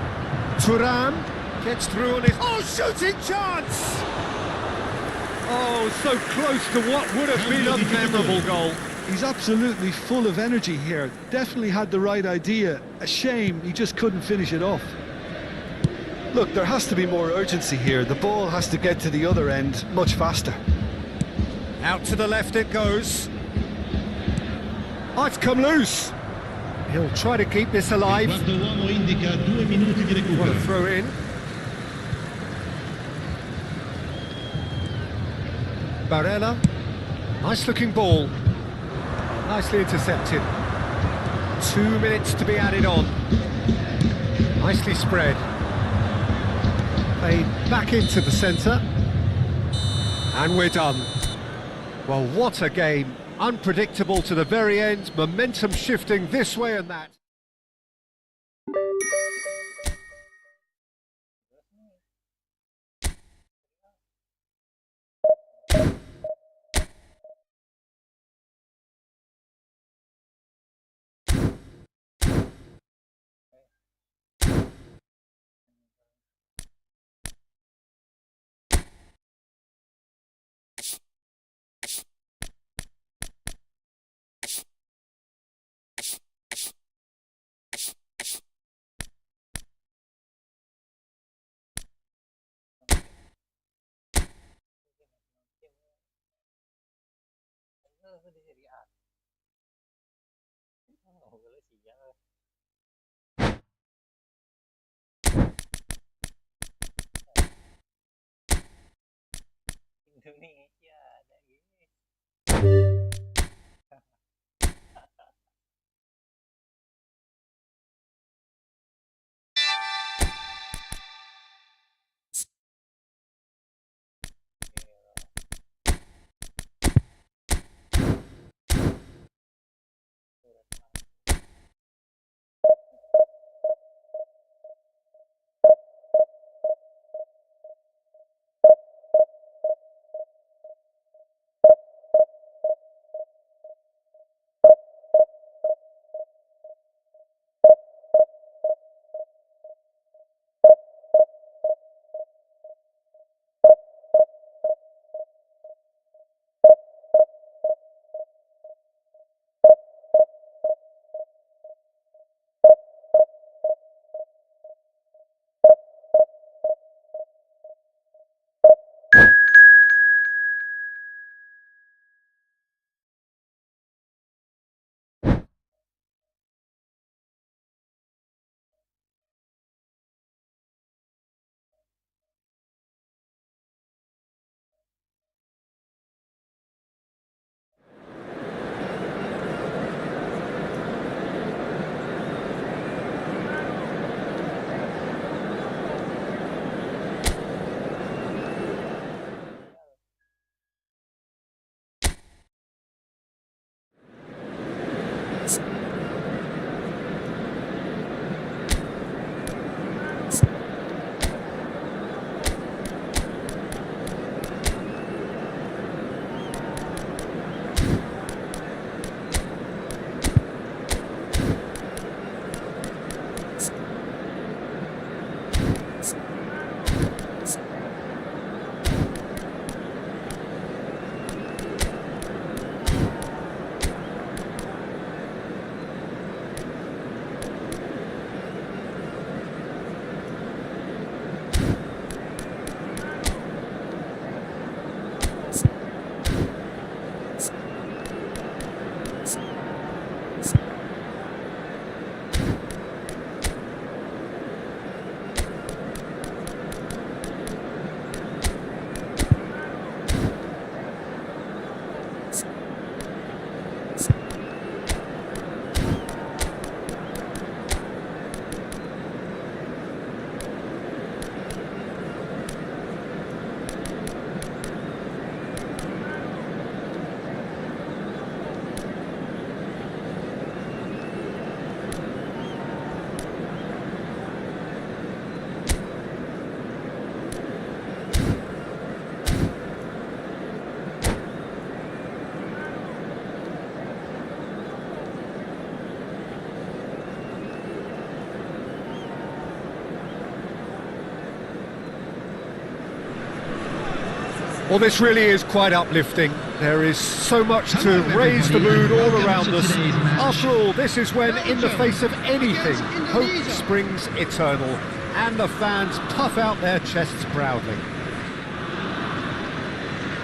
Thuram gets through on his... Oh, shooting chance! Oh, so close to what would have been a memorable goal. He's absolutely full of energy here. Definitely had the right idea. A shame he just couldn't finish it off. Look, there has to be more urgency here. The ball has to get to the other end much faster. Out to the left it goes. Oh, it's come loose. He'll try to keep this alive. Quarto uomo indica 2 minuti di What a recupero. throw in. Barella. Nice looking ball. Nicely intercepted. 2 minutes to be added on. Nicely spread. Played back into the centre. And we're done. Well, what a game. Unpredictable to the very end. Momentum shifting this way and that. di Serie A. Oh, quello sì, Indonesia ada gini. Well, this really is quite uplifting. There is so much to raise the mood all around us. After all, this is when, in the face of anything, hope springs eternal, and the fans puff out their chests proudly.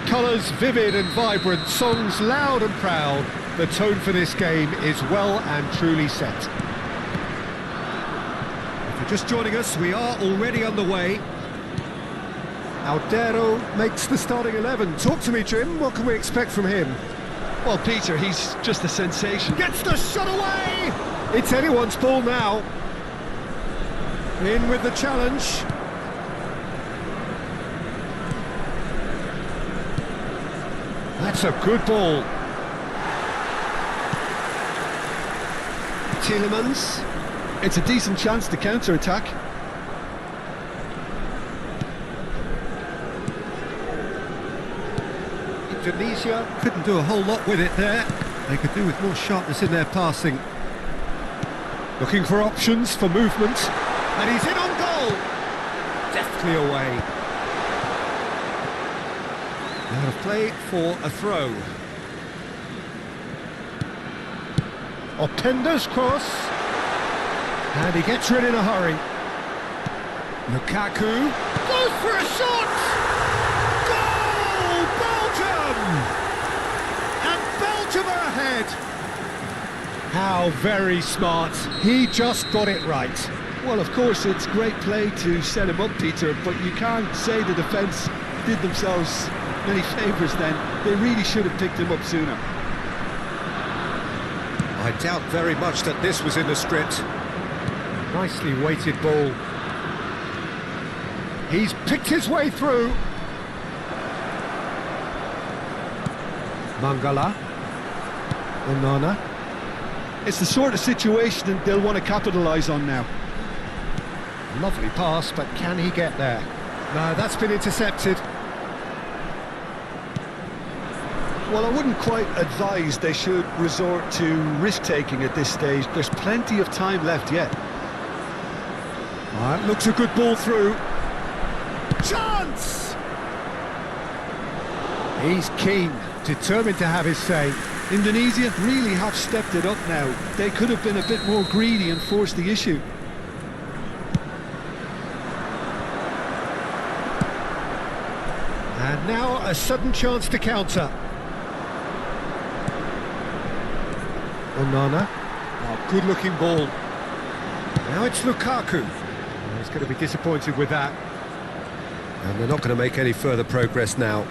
Colours vivid and vibrant, songs loud and proud. The tone for this game is well and truly set. If you're just joining us, we are already underway. Aldero makes the starting 11. Talk to me, Jim. What can we expect from him? Well, Peter, he's just a sensation. Gets the shot away! It's anyone's ball now. In with the challenge. That's a good ball. Tielemans. It's a decent chance to counter-attack. Indonesia couldn't do a whole lot with it there. They could do with more sharpness in their passing. Looking for options for movement. And he's in on goal! Deftly away. Out of play for a throw. Openda's cross. And he gets rid in a hurry. Lukaku goes for a shot! ahead. How very smart. He just got it right. Well, of course, it's great play to set him up, Peter, but you can't say the defence did themselves many favours then. They really should have picked him up sooner. I doubt very much that this was in the script. Nicely weighted ball. He's picked his way through. Mangala. Onana. It's the sort of situation they'll want to capitalise on now. Lovely pass, but can he get there? No, that's been intercepted. Well, I wouldn't quite advise they should resort to risk-taking at this stage. There's plenty of time left yet. That looks a good ball through. Chance! He's keen, determined to have his say. Indonesia really have stepped it up now. They could have been a bit more greedy and forced the issue. And now a sudden chance to counter. Onana. Oh, good-looking ball. Now it's Lukaku. Oh, he's going to be disappointed with that. And they're not going to make any further progress now.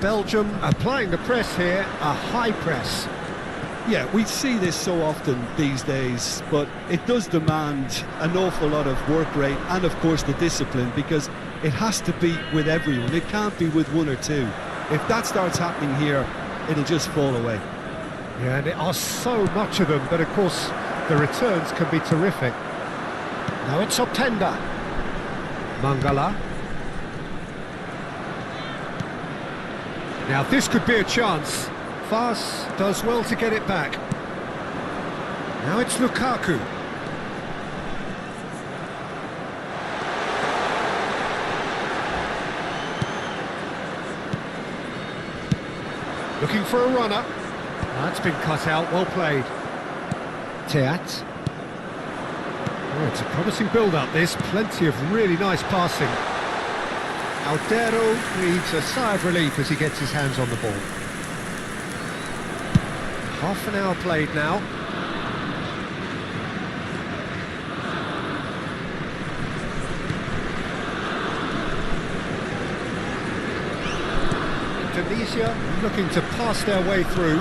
Belgium applying the press here, a high press. Yeah, we see this so often these days, but it does demand an awful lot of work rate and, of course, the discipline, because it has to be with everyone. It can't be with one or two. If that starts happening here, it'll just fall away. Yeah, and there are so much of them, but of course the returns can be terrific. Now it's Openda. Mangala. Now this could be a chance. Fas does well to get it back. Now it's Lukaku. Looking for a runner. That's been cut out, well played. Teat. Oh, it's a promising build-up, this. Plenty of really nice passing. Aldero breathes a sigh of relief as he gets his hands on the ball. Half an hour played now. Indonesia looking to pass their way through.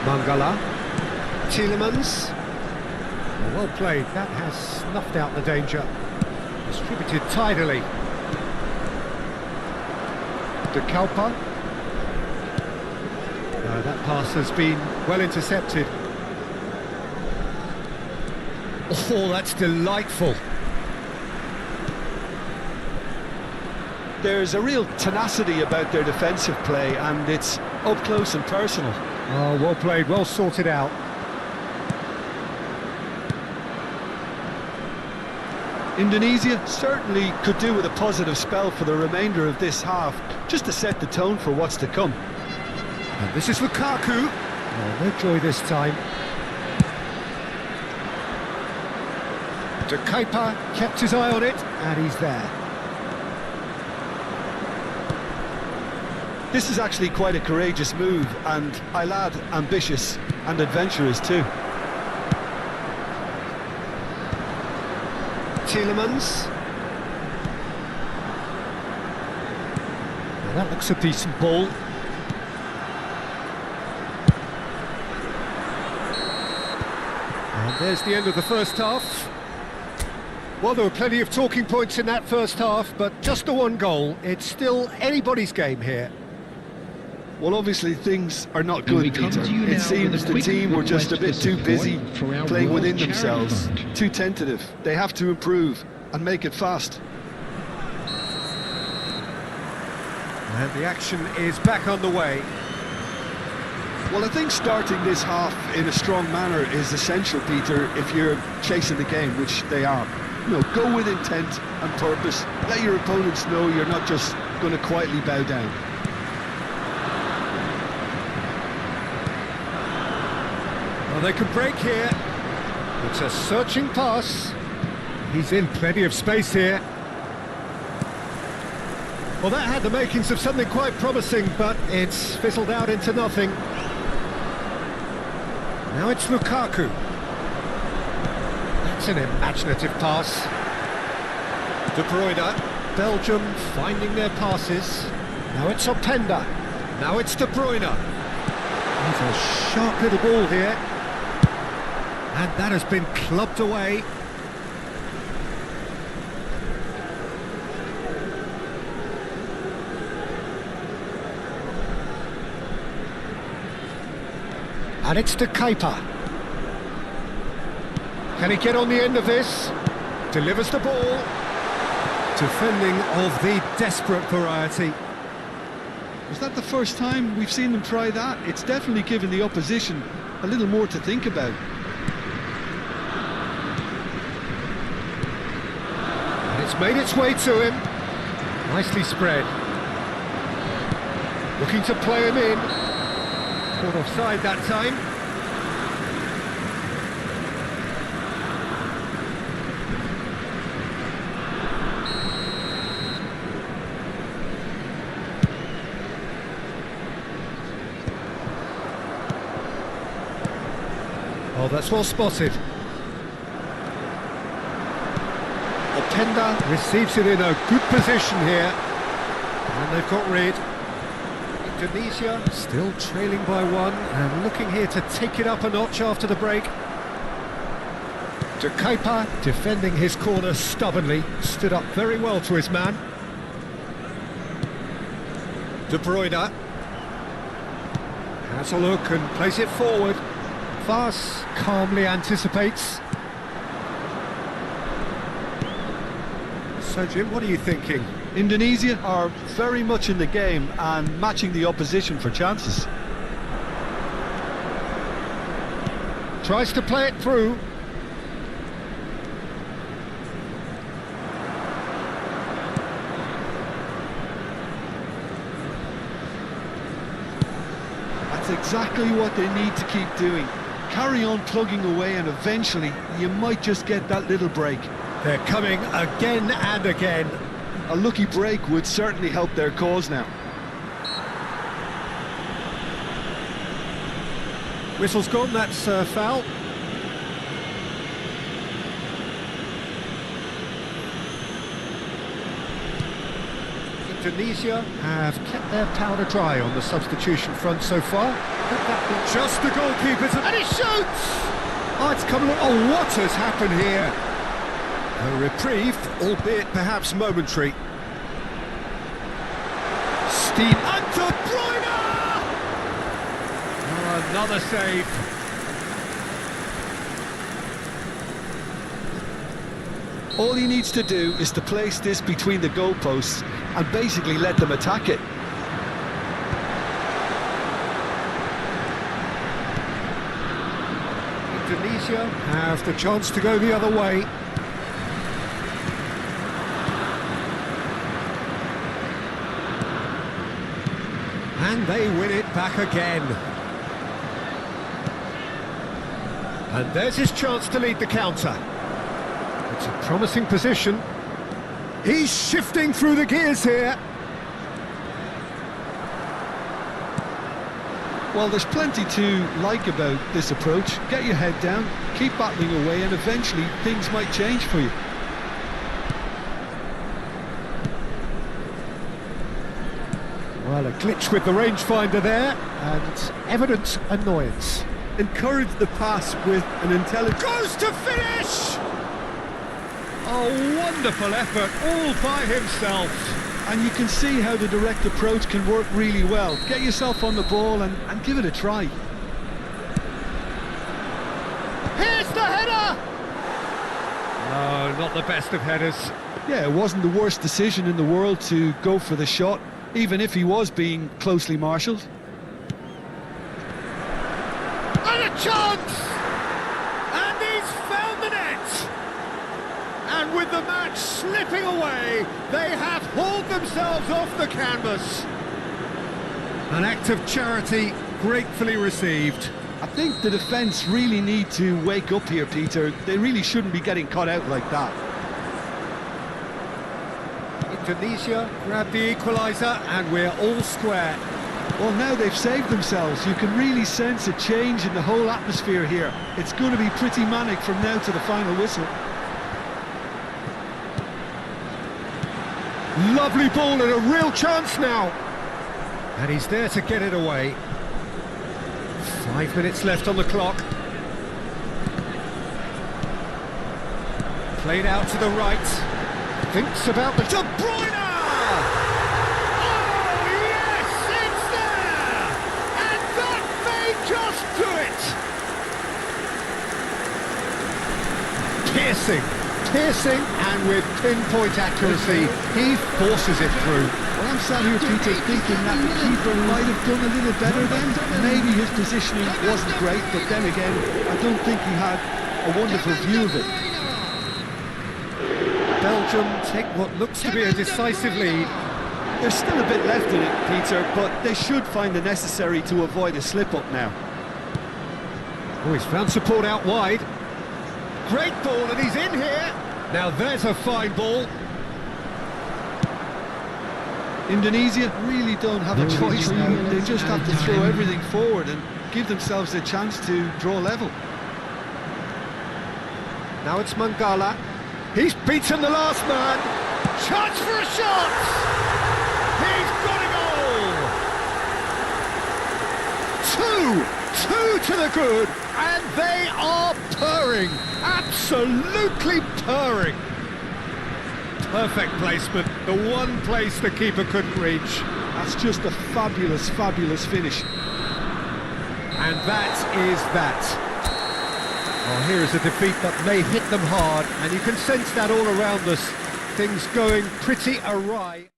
Mangala. Tielemans. Well played, that has snuffed out the danger. Distributed tidily. De Kalpa. No, that pass has been well intercepted. Oh, that's delightful. There's a real tenacity about their defensive play, and it's up close and personal. Oh, well played, well sorted out. Indonesia certainly could do with a positive spell for the remainder of this half, just to set the tone for what's to come. And this is Lukaku. Oh, no joy this time. De Kepa kept his eye on it, and he's there. This is actually quite a courageous move, and I'll add ambitious and adventurous too. Tielemans. Well, that looks a decent ball. And there's the end of the first half. Well, there were plenty of talking points in that first half, but just the one goal. It's still anybody's game here. Well, obviously things are not good, Peter. It seems the team were just a bit too busy playing within themselves, too tentative. They have to improve and make it fast. And the action is back on the way. Well, I think starting this half in a strong manner is essential, Peter, if you're chasing the game, which they are. You know, go with intent and purpose. Let your opponents know you're not just going to quietly bow down. Well, they can break here. It's a searching pass. He's in plenty of space here. Well, that had the makings of something quite promising, but it's fizzled out into nothing. Now it's Lukaku. That's an imaginative pass. De Bruyne. Belgium finding their passes. Now it's Openda. Now it's De Bruyne. He's a sharp little ball here. And that has been clubbed away. And it's to Kepa. Can he get on the end of this? Delivers the ball. Defending of the desperate variety. Was that the first time we've seen them try that? It's definitely given the opposition a little more to think about. And it's made its way to him. Nicely spread. Looking to play him in. Caught offside that time. Oh, that's well spotted. Openda receives it in a good position here. And they've got rid. Indonesia still trailing by one and looking here to take it up a notch after the break. To Kepa, defending his corner stubbornly, stood up very well to his man. De Bruyne has a look and plays it forward. Vaz calmly anticipates. So Jim, what are you thinking? Indonesia are very much in the game and matching the opposition for chances. Tries to play it through. That's exactly what they need to keep doing. Carry on plugging away and eventually you might just get that little break. They're coming again and again. A lucky break would certainly help their cause now. Whistle's gone, that's foul. Indonesia have kept their powder dry on the substitution front so far. Just the goalkeepers, and he shoots! Oh, it's come along. Oh, what has happened here? A reprieve, albeit perhaps momentary. Steve and De Bruyne! Oh, another save. All he needs to do is to place this between the goalposts and basically let them attack it. Indonesia have the chance to go the other way. And they win it back again. And there's his chance to lead the counter. It's a promising position. He's shifting through the gears here. Well, there's plenty to like about this approach. Get your head down, keep battling away, and eventually things might change for you. Well, a glitch with the rangefinder there, and evident annoyance. Encourage the pass with an intelligent... Goes to finish! Oh, wonderful effort, all by himself. And you can see how the direct approach can work really well. Get yourself on the ball and give it a try. Here's the header! No, not the best of headers. Yeah, it wasn't the worst decision in the world to go for the shot, even if he was being closely marshalled. And a chance! And he's found the net! And with the match slipping away, they have hauled themselves off the canvas. An act of charity gratefully received. I think the defence really need to wake up here, Peter. They really shouldn't be getting caught out like that. Tunisia grab the equaliser and we're all square. Well, now they've saved themselves. You can really sense a change in the whole atmosphere here. It's going to be pretty manic from now to the final whistle. Lovely ball and a real chance now. And he's there to get it away. 5 minutes left on the clock. Played out to the right. Thinks about the De Bruyne! Oh, yes, it's there! And that may just do it! Piercing, and with pinpoint accuracy, he forces it through. Well, I'm sat here, Peter, thinking that the keeper might have done a little better then. Maybe his positioning wasn't great, but then again, I don't think he had a wonderful view of it. Belgium take what looks to be a decisive lead. There's still a bit left in it, Peter, but they should find the necessary to avoid a slip-up now. Oh, he's found support out wide. Great ball, and he's in here. Now there's a fine ball. Indonesia really don't have a choice now. They just have to throw everything forward and give themselves a chance to draw level. Now it's Mangala. He's beaten the last man. Chance for a shot! He's got a goal! Two to the good, and they are purring, absolutely purring. Perfect placement, the one place the keeper couldn't reach. That's just a fabulous, fabulous finish. And that is that. Well, here is a defeat that may hit them hard, and you can sense that all around us. Things going pretty awry.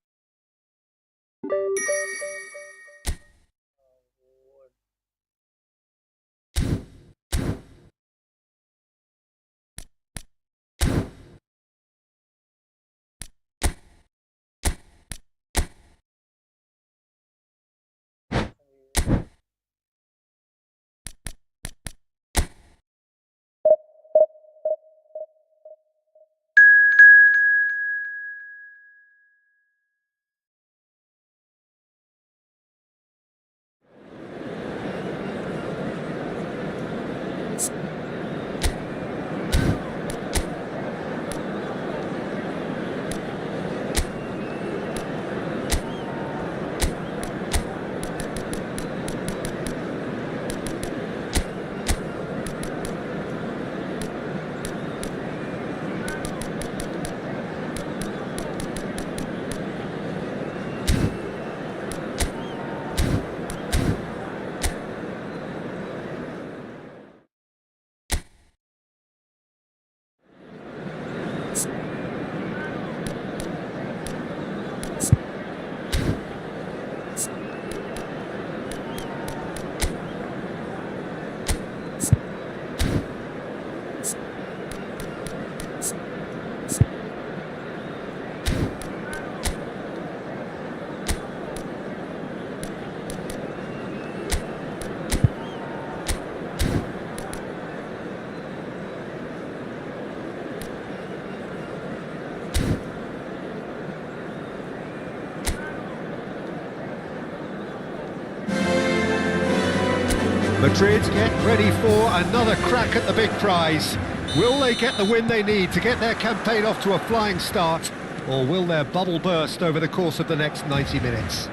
Madrid get ready for another crack at the big prize. Will they get the win they need to get their campaign off to a flying start, or will their bubble burst over the course of the next 90 minutes?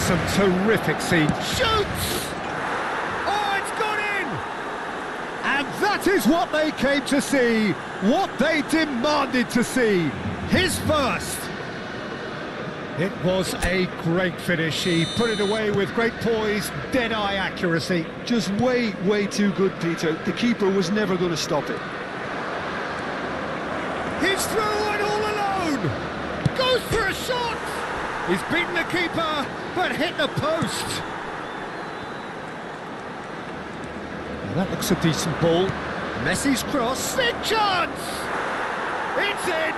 Some terrific scenes. Shoots! Oh, it's gone in! And that is what they came to see, what they demanded to see. His first. It was a great finish. He put it away with great poise, dead-eye accuracy. Just way, way too good, Peter. The keeper was never going to stop it. He's through and all alone! Goes for a shot! He's beaten the keeper, but hit the post. Now that looks a decent ball. Messi's cross, big chance! It's in!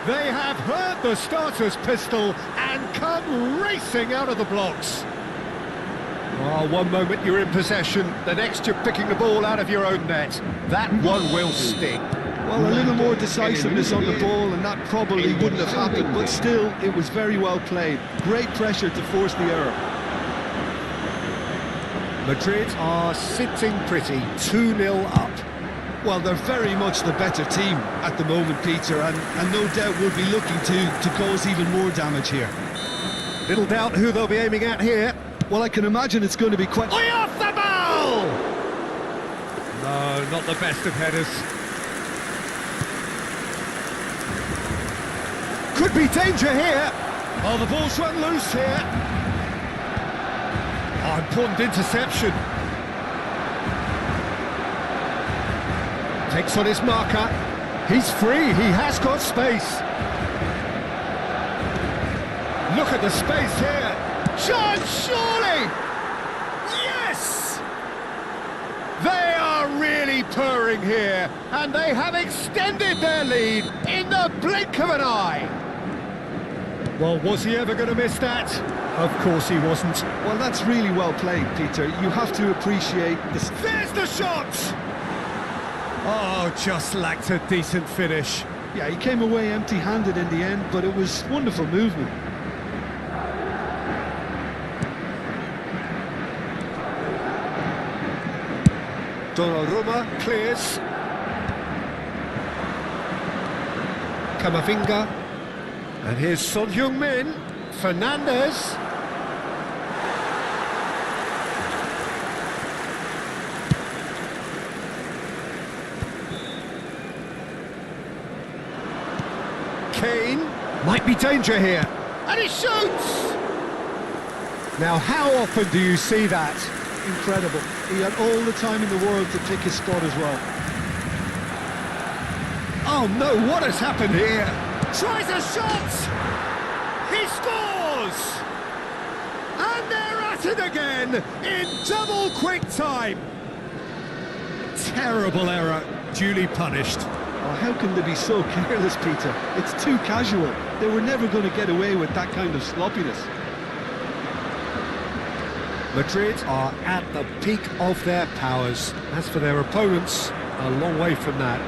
They have heard the starter's pistol and come racing out of the blocks. Oh, one moment you're in possession, the next you're picking the ball out of your own net. That one will sting. Well, a little more decisiveness on the ball, and that probably wouldn't have happened, but still, it was very well played. Great pressure to force the error. Madrid are sitting pretty, 2-0 up. Well, they're very much the better team at the moment, Peter, and no doubt will be looking to cause even more damage here. Little doubt who they'll be aiming at here. Well, I can imagine it's going to be quite... Way off the ball! No, not the best of headers. Could be danger here. Oh, the ball's run loose here. Oh, important interception. Takes on his marker. He's free, he has got space. Look at the space here. Chance, surely! Yes! They are really purring here, and they have extended their lead in the blink of an eye. Well, was he ever going to miss that? Of course he wasn't. Well, that's really well played, Peter. You have to appreciate this. There's the shot! Oh, just lacked a decent finish. Yeah, he came away empty-handed in the end, but it was wonderful movement. Donnarumma clears. Camavinga. And here's Son Heung-min. Fernandez. Kane. Might be danger here. And he shoots! Now, how often do you see that? Incredible. He had all the time in the world to pick his spot as well. Oh no, what has happened here? Tries a shot! He scores! And they're at it again in double quick time. Terrible error, duly punished. Oh, how can they be so careless, Peter? It's too casual. They were never going to get away with that kind of sloppiness. Madrid are at the peak of their powers. As for their opponents, a long way from that.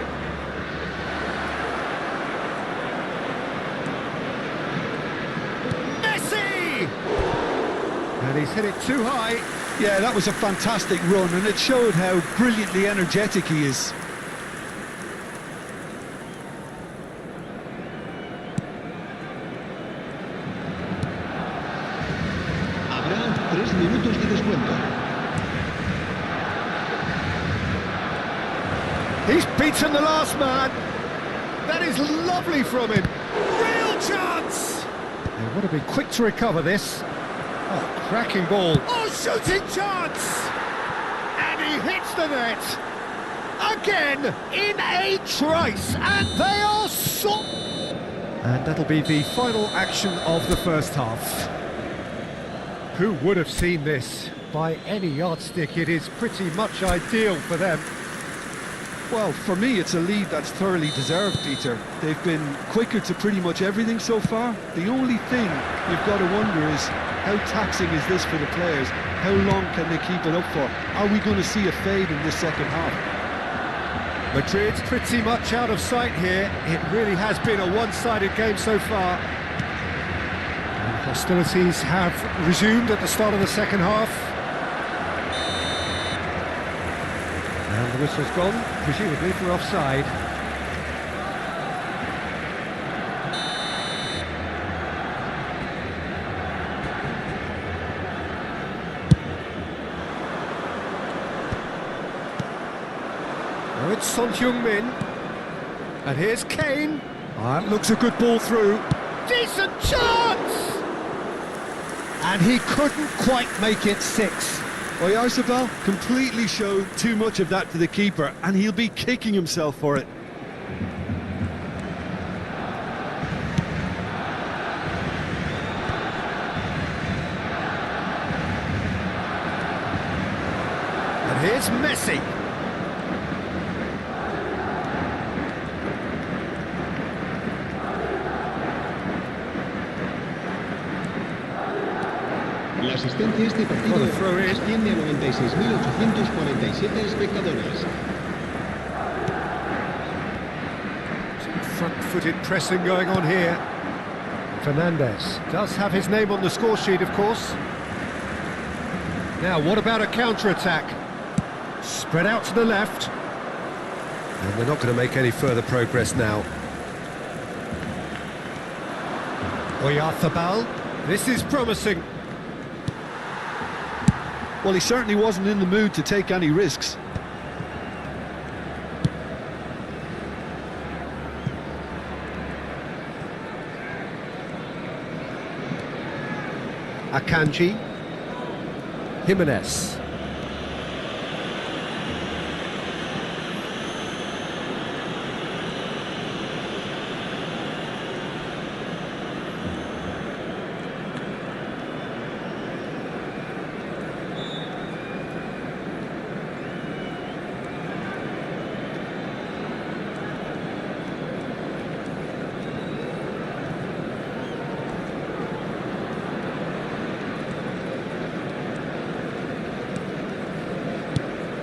Messi! And he's hit it too high. Yeah, that was a fantastic run, and it showed how brilliantly energetic he is. Habrá 3 minutos de descuento. He's beaten the last man. That is lovely from him. Real chance! They want to be quick to recover this. Oh, cracking ball. Oh, shooting chance! And he hits the net. Again, in a trice. And they are so... And that'll be the final action of the first half. Who would have seen this? By any yardstick, it is pretty much ideal for them. Well, for me, it's a lead that's thoroughly deserved, Peter. They've been quicker to pretty much everything so far. The only thing you've got to wonder is, how taxing is this for the players? How long can they keep it up for? Are we going to see a fade in this second half? Madrid's pretty much out of sight here. It really has been a one-sided game so far. And hostilities have resumed at the start of the second half. And the whistle's gone, presumably for offside. Oh, it's Son Heung-min. And here's Kane. That looks a good ball through. Decent chance! And he couldn't quite make it 6. Oyarzabal completely showed too much of that to the keeper, and he'll be kicking himself for it. And here's Messi. La asistencia a este partido asciende a 96.847 espectadores. high-footed pressing going on here. Fernandez does have his name on the score sheet, of course. Now, what about a counter-attack? Spread out to the left. And they're not going to make any further progress now. Oyarzabal, this is promising. Well, he certainly wasn't in the mood to take any risks. Akanji, Jimenez.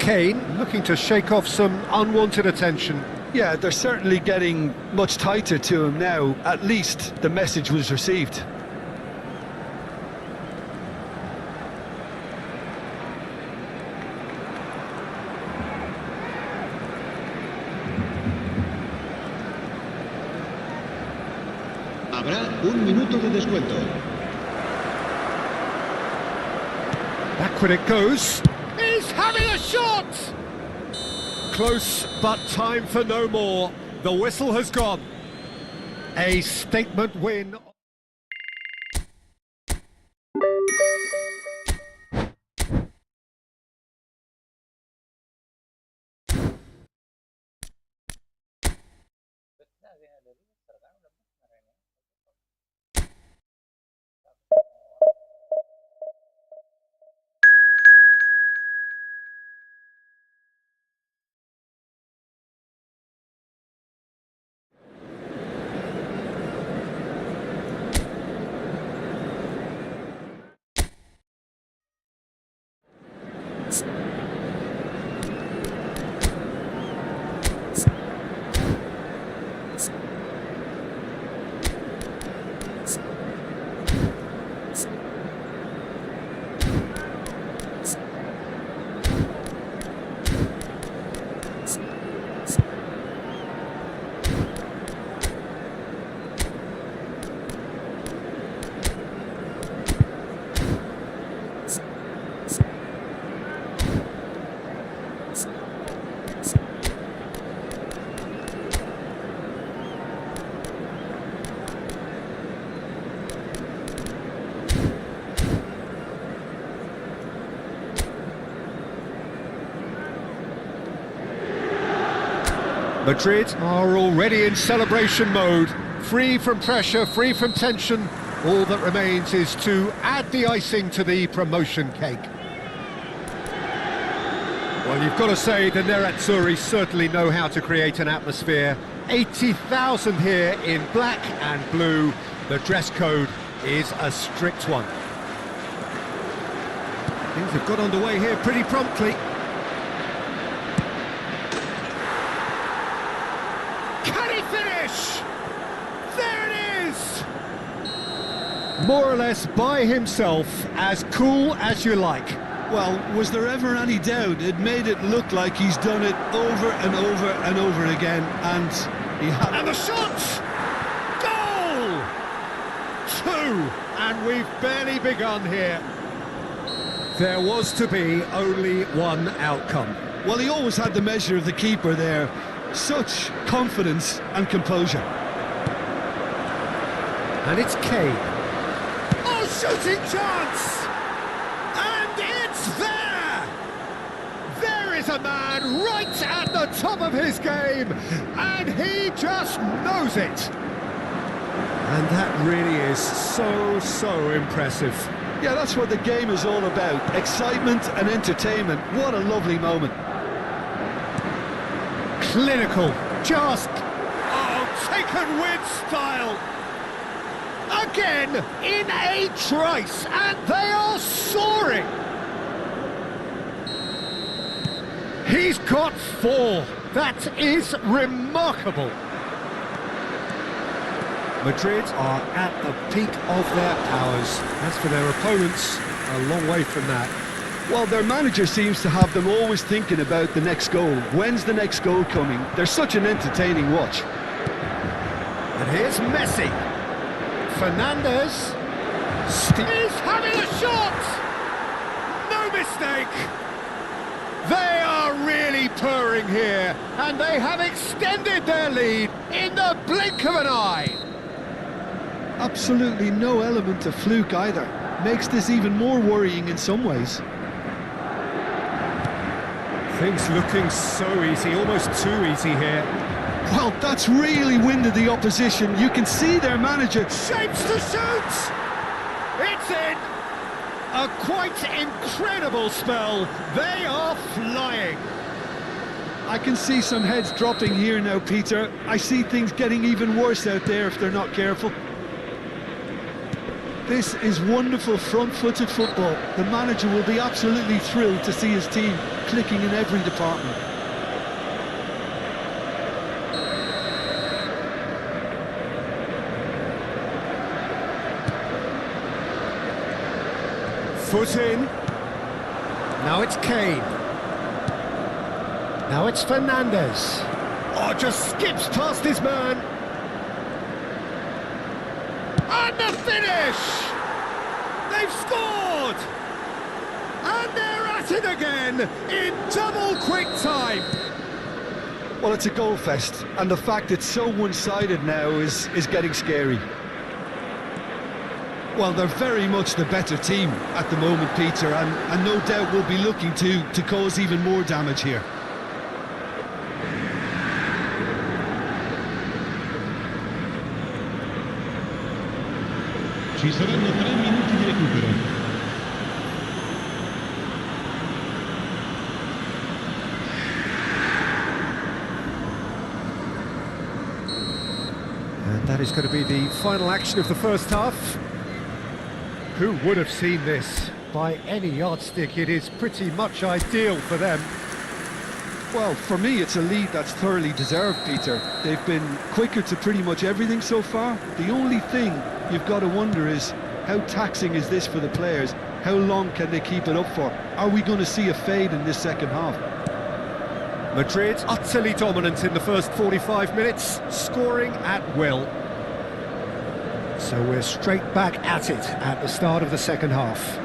Kane looking to shake off some unwanted attention. Yeah, they're certainly getting much tighter to him now. At least the message was received. Habrá un minuto de descuento. Backward it goes. He's having a shot! Close, but time for no more. The whistle has gone. A statement win. Madrid are already in celebration mode. Free from pressure, free from tension. All that remains is to add the icing to the promotion cake. Well, you've got to say the Nerazzurri certainly know how to create an atmosphere. 80,000 here in black and blue. The dress code is a strict one. Things have got underway here pretty promptly. Can he finish? There it is! More or less by himself, as cool as you like. Well, was there ever any doubt? It made it look like he's done it over and over and over again, and he had... And the shot! Goal! 2, and we've barely begun here. There was to be only one outcome. Well, he always had the measure of the keeper there. Such confidence and composure. And it's Kane. Oh, shooting chance! And it's there! There is a man right at the top of his game, and he just knows it. And that really is so impressive. Yeah, that's what the game is all about. Excitement and entertainment. What a lovely moment. Clinical, just, taken with style. Again, in a trice, and they are soaring. He's got 4. That is remarkable. Madrid are at the peak of their powers. As for their opponents, a long way from that. Well, their manager seems to have them always thinking about the next goal. When's the next goal coming? They're such an entertaining watch. And here's Messi. Fernandez. He's having a shot! No mistake! They are really purring here, and they have extended their lead in the blink of an eye. Absolutely no element of fluke either. Makes this even more worrying in some ways. Things looking so easy, almost too easy here. Well, that's really winded the opposition. You can see their manager Shapes to shoot! It's in! A quite incredible spell. They are flying. I can see some heads dropping here now, Peter. I see things getting even worse out there if they're not careful. This is wonderful front-footed football. The manager will be absolutely thrilled to see his team clicking in every department. Foot in. Now it's Kane. Now it's Fernandez. Oh, just skips past his man. And the finish! They've scored! And they're at it again in double quick time. Well, it's a goal fest, and the fact it's so one-sided now is getting scary. Well, they're very much the better team at the moment, Peter, and no doubt will be looking to cause even more damage here. Ci saranno 3 minuti di recupero. And that is going to be the final action of the first half. Who would have seen this? By any yardstick, it is pretty much ideal for them. Well, for me, it's a lead that's thoroughly deserved, Peter. They've been quicker to pretty much everything so far. The only thing you've got to wonder is, how taxing is this for the players? How long can they keep it up for? Are we going to see a fade in this second half? Madrid utterly dominant in the first 45 minutes, scoring at will. So we're straight back at it at the start of the second half.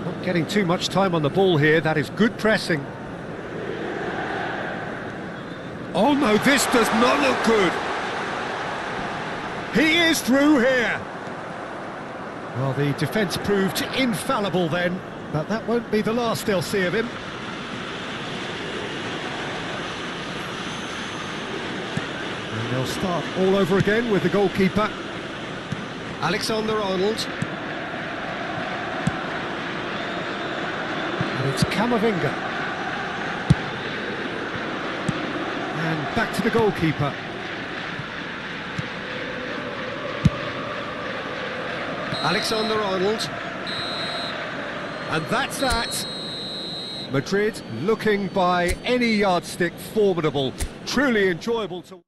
Not getting too much time on the ball here. That is good pressing. Oh no, this does not look good. He is through here. Well, the defence proved infallible then, but that won't be the last they'll see of him. And they'll start all over again with the goalkeeper. Alexander-Arnold. And it's Camavinga. And back to the goalkeeper. Alexander-Arnold. And that's that. Madrid looking by any yardstick formidable, truly enjoyable to...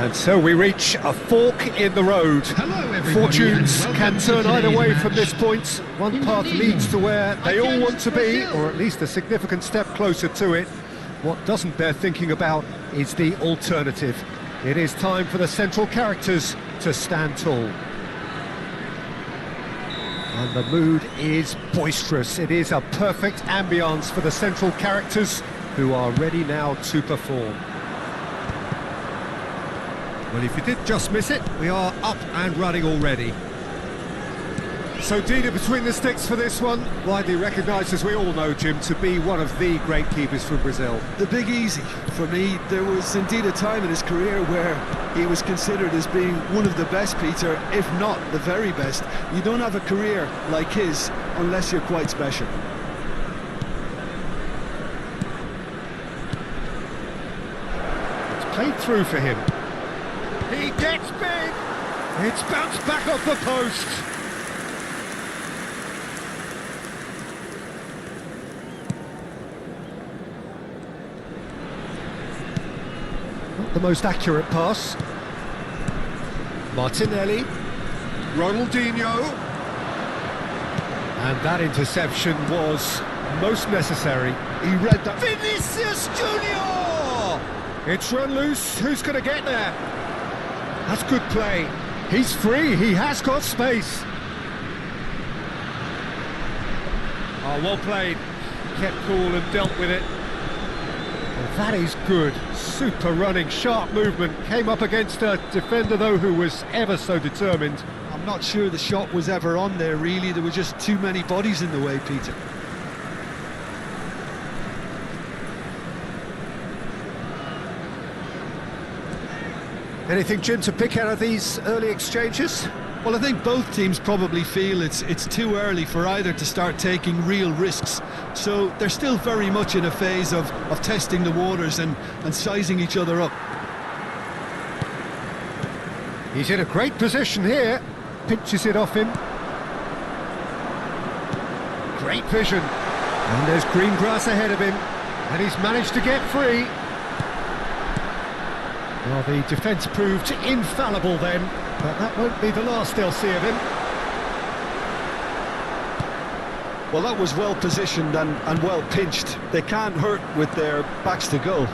And so we reach a fork in the road. Hello, everybody, Fortunes and can welcome turn to either today's way from match. this point. One In path the leads to where they all against want to be, Brazil. or at least a significant step closer to it. What doesn't bear thinking about is the alternative. It is time for the central characters to stand tall. And the mood is boisterous. It is a perfect ambience for the central characters who are ready now to perform. Well, if you did just miss it, we are up and running already. So Dina between the sticks for this one, widely recognised, as we all know, Jim, to be one of the great keepers from Brazil. The Big Easy. For me, there was indeed a time in his career where he was considered as being one of the best, Peter, if not the very best. You don't have a career like his unless you're quite special. It's played through for him. He gets big! It's bounced back off the post. Not the most accurate pass. Martinelli. Ronaldinho. And that interception was most necessary. He read that. Vinicius Junior! It's run loose. Who's going to get there? That's good play. He's free. He has got space. Oh, well played. Kept cool and dealt with it. Well, that is good. Super running, sharp movement. Came up against a defender, though, who was ever so determined. I'm not sure the shot was ever on there, really. There were just too many bodies in the way, Peter. Anything, Jim, to pick out of these early exchanges? Well, I think both teams probably feel it's too early for either to start taking real risks. So they're still very much in a phase of testing the waters and sizing each other up. He's in a great position here. Pinches it off him. Great vision. And there's green grass ahead of him. And he's managed to get free. Well, the defence proved infallible then, but that won't be the last they'll see of him. Well, that was well positioned and well pinched. They can't hurt with their backs to goal.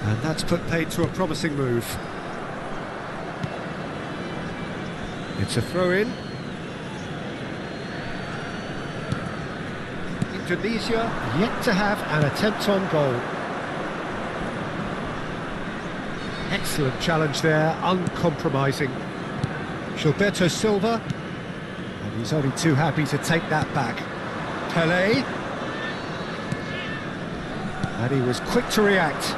And that's put paid to a promising move. It's a throw-in. Indonesia yet to have an attempt on goal. Excellent challenge there, uncompromising. Gilberto Silva, and he's only too happy to take that back. Pelé, and he was quick to react.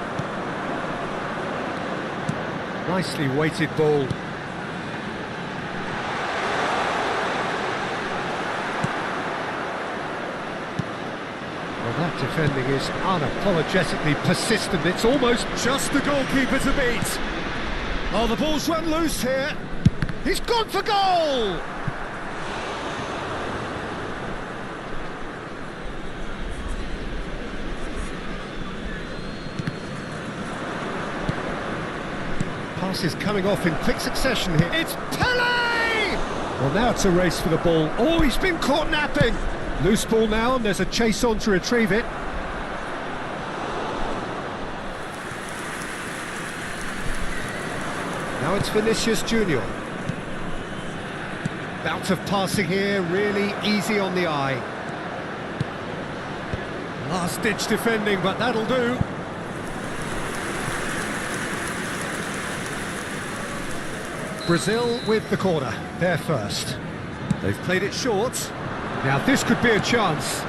Nicely weighted ball. Well, that defending is unapologetically persistent. It's almost just the goalkeeper to beat. Oh, the ball's run loose here. He's gone for goal! Pass is coming off in quick succession here. It's Pelé! Well, now it's a race for the ball. Oh, he's been caught napping. Loose ball now, and there's a chase on to retrieve it. Now it's Vinicius Junior. Bout of passing here, really easy on the eye. Last-ditch defending, but that'll do. Brazil with the corner, they're first. They've played it short. Now this could be a chance.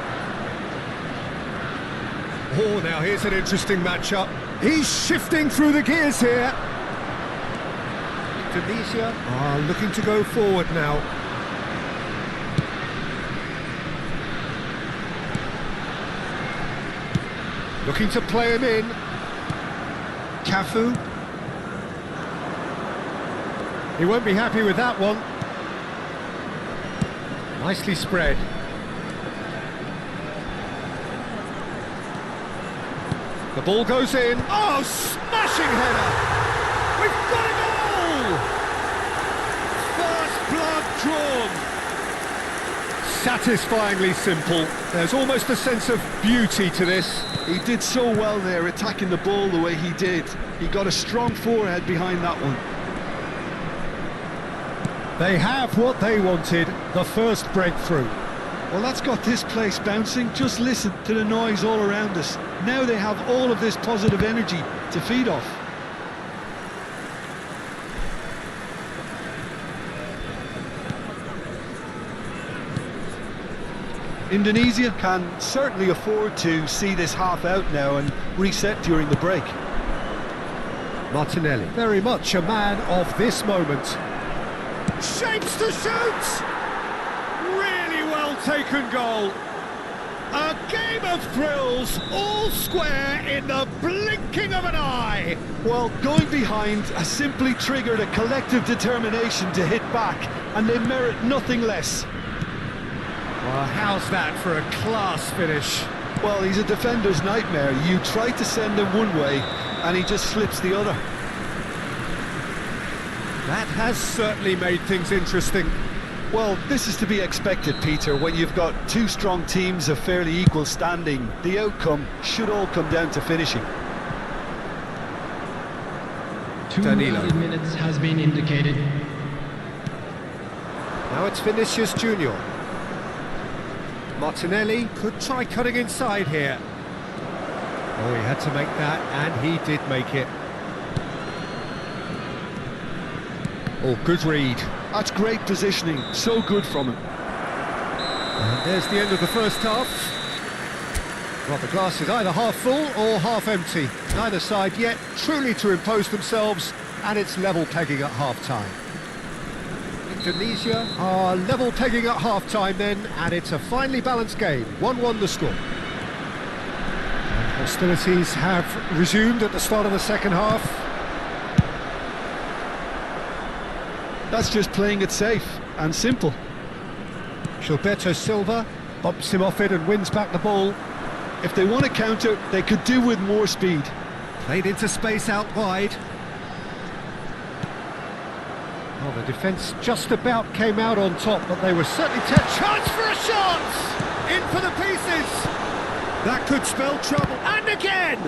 Oh, now here's an interesting matchup. He's shifting through the gears here. Indonesia are looking to go forward now. Looking to play him in. Cafu. He won't be happy with that one. Nicely spread. The ball goes in. Oh, smashing header! We've got a goal! First blood drawn. Satisfyingly simple. There's almost a sense of beauty to this. He did so well there, attacking the ball the way he did. He got a strong forehead behind that one. They have what they wanted, the first breakthrough. Well, that's got this place bouncing. Just listen to the noise all around us. Now they have all of this positive energy to feed off. Indonesia can certainly afford to see this half out now and reset during the break. Martinelli, very much a man of this moment. Shapes to shoot! Really well taken goal. A game of thrills, all square in the blinking of an eye. Well, going behind has simply triggered a collective determination to hit back, and they merit nothing less. Well, how's that for a class finish? Well, he's a defender's nightmare. You try to send him one way, and he just slips the other. That has certainly made things interesting. Well, this is to be expected, Peter. When you've got two strong teams of fairly equal standing, the outcome should all come down to finishing. 2 minutes has been indicated. Now it's Vinicius Junior. Martinelli could try cutting inside here. Oh, he had to make that, and he did make it. Oh, good read. That's great positioning, so good from him. And there's the end of the first half. Well, the glass is either half full or half empty. Neither side yet truly to impose themselves, and it's level pegging at half-time. Indonesia are level pegging at half-time then, and it's a finely balanced game. 1-1 the score. And hostilities have resumed at the start of the second half. That's just playing it safe and simple. Gilberto Silva bumps him off it and wins back the ball. If they want to counter, they could do with more speed. Played into space out wide. Well, the defence just about came out on top, but they were certainly chance for a shot! In for the pieces! That could spell trouble, and again!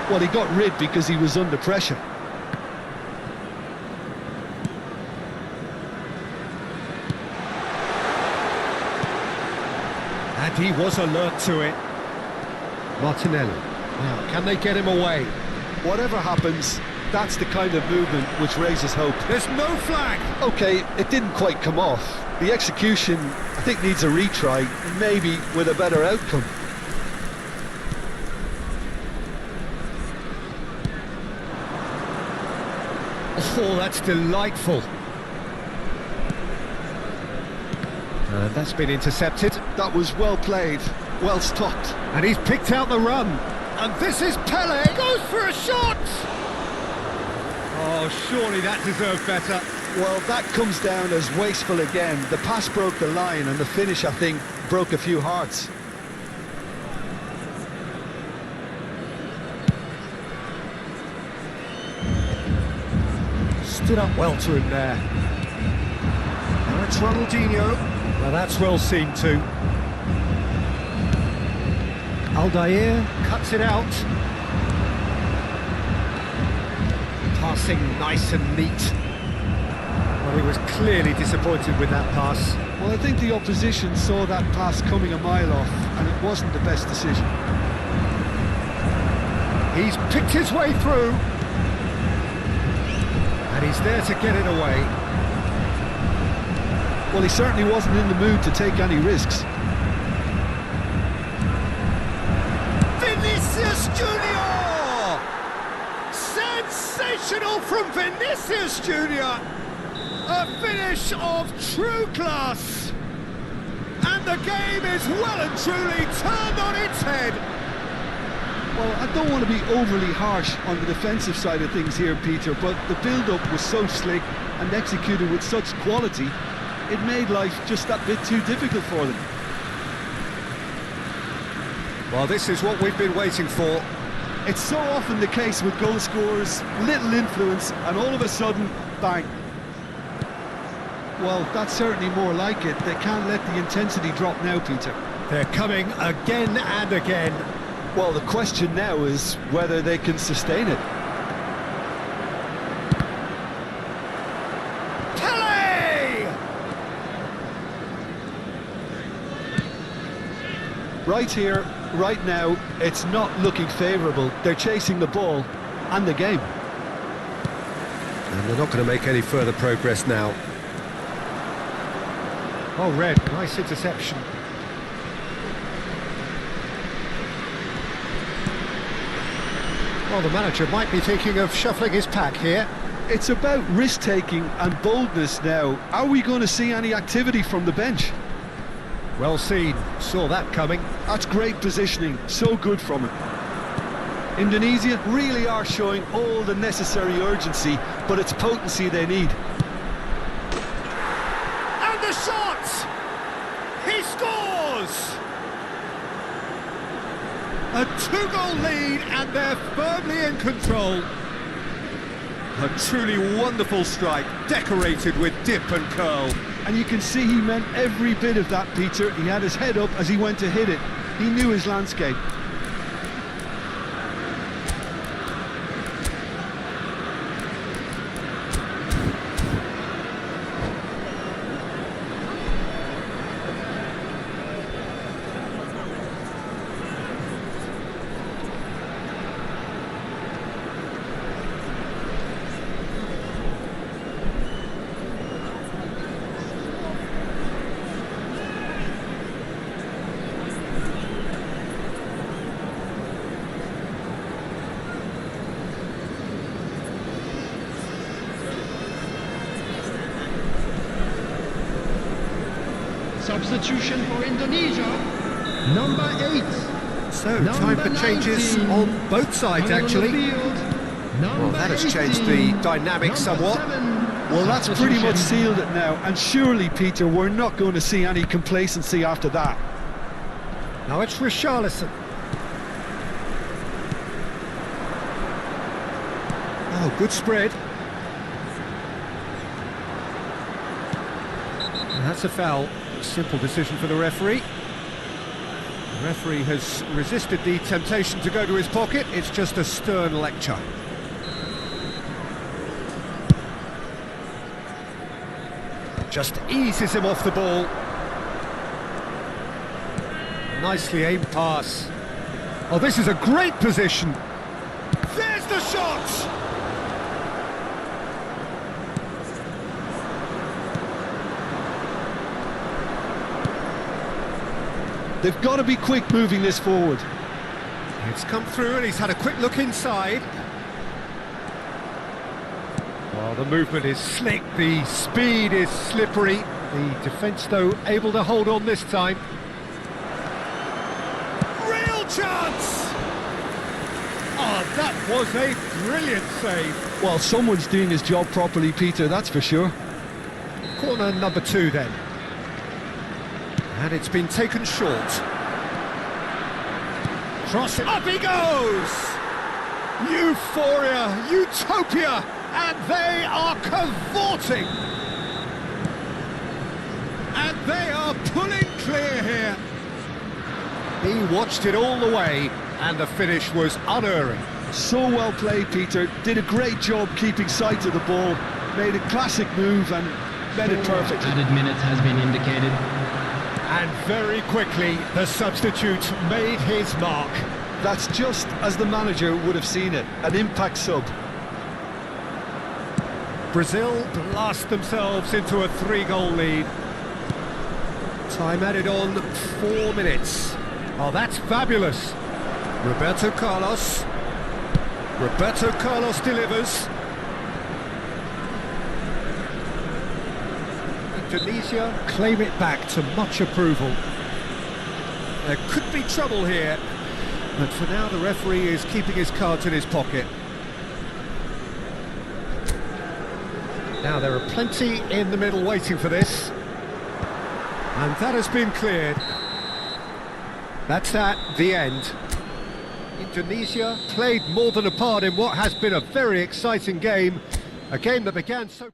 Well, he got rid because he was under pressure. And he was alert to it. Martinelli. Now, can they get him away? Whatever happens, that's the kind of movement which raises hope. There's no flag! OK, it didn't quite come off. The execution, I think, needs a retry, maybe with a better outcome. Oh, that's delightful. And that's been intercepted. That was well played, well stopped. And he's picked out the run. And this is Pele. Goes for a shot! Oh, surely that deserved better. Well, that comes down as wasteful again. The pass broke the line and the finish, I think, broke a few hearts. Stood up well to him there. Now it's Ronaldinho. Well, that's well seen too. Aldair cuts it out. Passing nice and neat. Well, he was clearly disappointed with that pass. Well, I think the opposition saw that pass coming a mile off, and it wasn't the best decision. He's picked his way through. And he's there to get it away. Well, he certainly wasn't in the mood to take any risks. Vinicius Junior! Sensational from Vinicius Junior! A finish of true class! And the game is well and truly turned on its head! Well, I don't want to be overly harsh on the defensive side of things here, Peter, but the build-up was so slick and executed with such quality, it made life just that bit too difficult for them. Well, this is what we've been waiting for. It's so often the case with goal scorers, little influence, and all of a sudden, bang. Well, that's certainly more like it. They can't let the intensity drop now, Peter. They're coming again and again. Well, the question now is whether they can sustain it. Pele! Right here, right now, it's not looking favourable. They're chasing the ball and the game. And they're not going to make any further progress now. Oh, Red, nice interception. Well, the manager might be thinking of shuffling his pack here. It's about risk-taking and boldness now. Are we going to see any activity from the bench? Well seen, saw that coming. That's great positioning, so good from him. Indonesia really are showing all the necessary urgency, but it's potency they need. And the shot! He scores! A two-goal lead, and they're firmly in control. A truly wonderful strike, decorated with dip and curl. And you can see he meant every bit of that, Peter. He had his head up as he went to hit it. He knew his landscape. substitution for Indonesia, number 8. So, time for changes on both sides, actually. Well, that has changed the dynamic somewhat. Well, that's pretty much sealed it now, and surely, Peter, we're not going to see any complacency after that. Now it's Richarlison. Oh, good spread. And that's a foul. Simple decision for the referee. The referee has resisted the temptation to go to his pocket. It's just a stern lecture. Just eases him off the ball. Nicely aimed pass. Oh, this is a great position. There's the shot! They've got to be quick moving this forward. It's come through and he's had a quick look inside. Well, the movement is slick, the speed is slippery. The defence, though, able to hold on this time. Real chance! Oh, that was a brilliant save. Well, someone's doing his job properly, Peter, that's for sure. Corner number 2 then. And it's been taken short. Cross it, up he goes! Euphoria, utopia, and they are cavorting! And they are pulling clear here. He watched it all the way, and the finish was unerring. So well played, Peter. Did a great job keeping sight of the ball. Made a classic move and made it perfect. Added minutes has been indicated. And very quickly, the substitute made his mark. That's just as the manager would have seen it, an impact sub. Brazil blast themselves into a 3-goal lead. Time added on 4 minutes. Oh, that's fabulous. Roberto Carlos. Roberto Carlos delivers. Indonesia claim it back to much approval. There could be trouble here, but for now the referee is keeping his cards in his pocket. Now there are plenty in the middle waiting for this, and that has been cleared. That's the end. Indonesia played more than a part in what has been a very exciting game, a game that began so...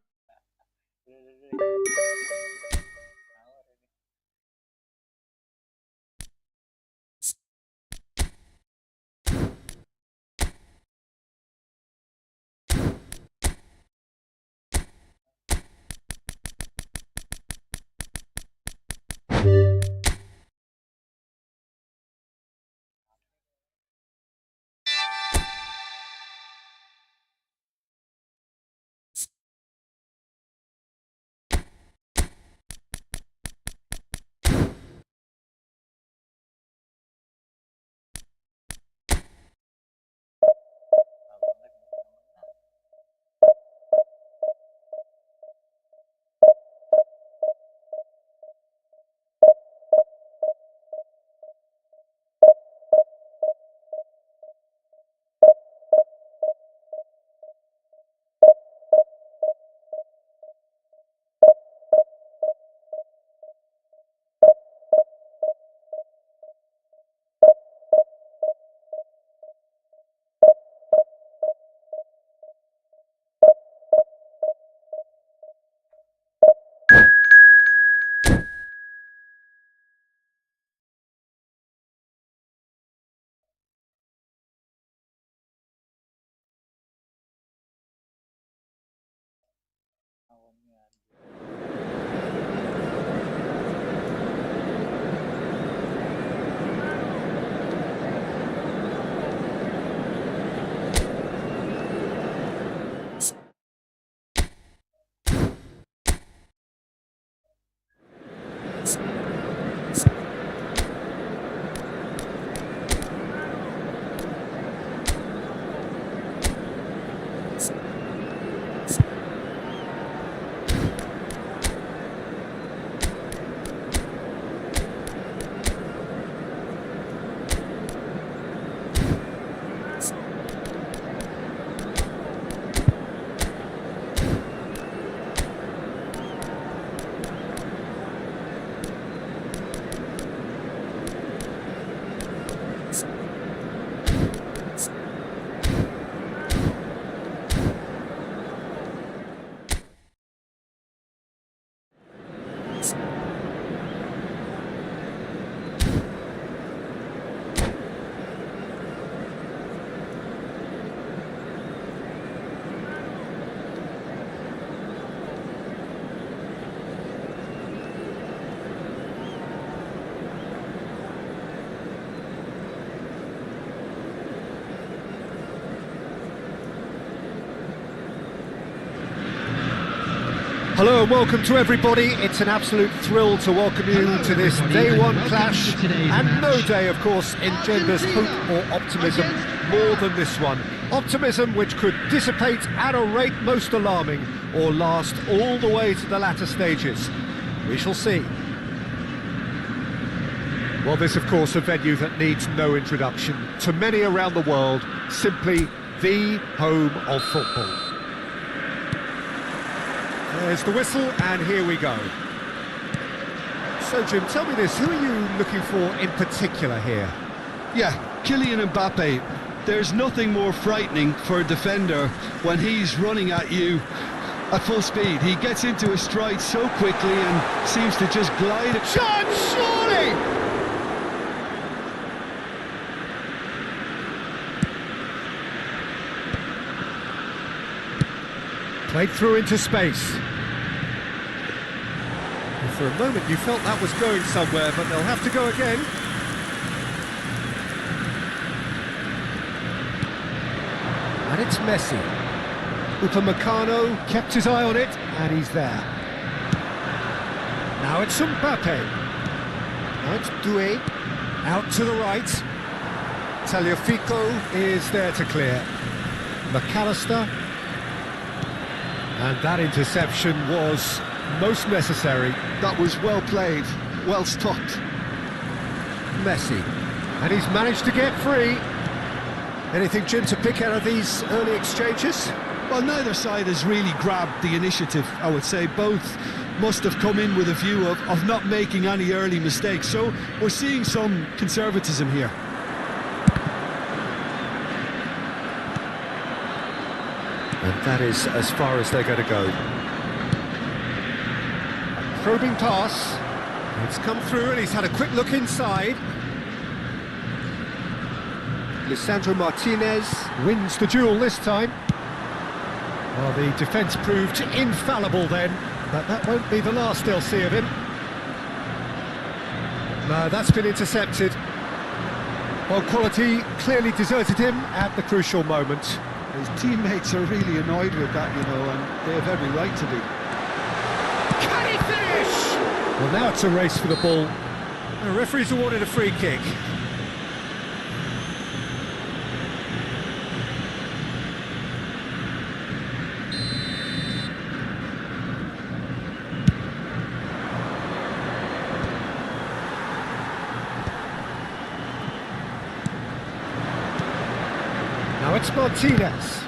Hello and welcome to everybody. It's an absolute thrill to welcome you to this day one clash, and no day, of course, engenders hope or optimism more than this one. Optimism which could dissipate at a rate most alarming or last all the way to the latter stages. We shall see. Well, this, of course, a venue that needs no introduction. To many around the world, simply the home of football. There's the whistle, and here we go. So, Jim, tell me this, who are you looking for in particular here? Yeah, Kylian Mbappe. There's nothing more frightening for a defender when he's running at you at full speed. He gets into his stride so quickly and seems to just glide. Chance, surely! Played through into space. And for a moment you felt that was going somewhere, but they'll have to go again. And it's Messi. Upamecano kept his eye on it, and he's there. Now it's Mbappe. Now it's Doué. Out to the right. Tagliafico is there to clear. McAllister. And that interception was most necessary. That was well played, well stopped. Messi. And he's managed to get free. Anything, Jim, to pick out of these early exchanges? Well, neither side has really grabbed the initiative, I would say. Both must have come in with a view of not making any early mistakes. So we're seeing some conservatism here. And that is as far as they're going to go. A probing pass. It's come through and he's had a quick look inside. Lisandro Martinez wins the duel this time. Well, the defence proved infallible then, but that won't be the last they'll see of him. No, that's been intercepted. Well, quality clearly deserted him at the crucial moment. His teammates are really annoyed with that, you know, and they have every right to be. Can he finish? Well, now it's a race for the ball. The referee's awarded a free kick. Now it's Martinez.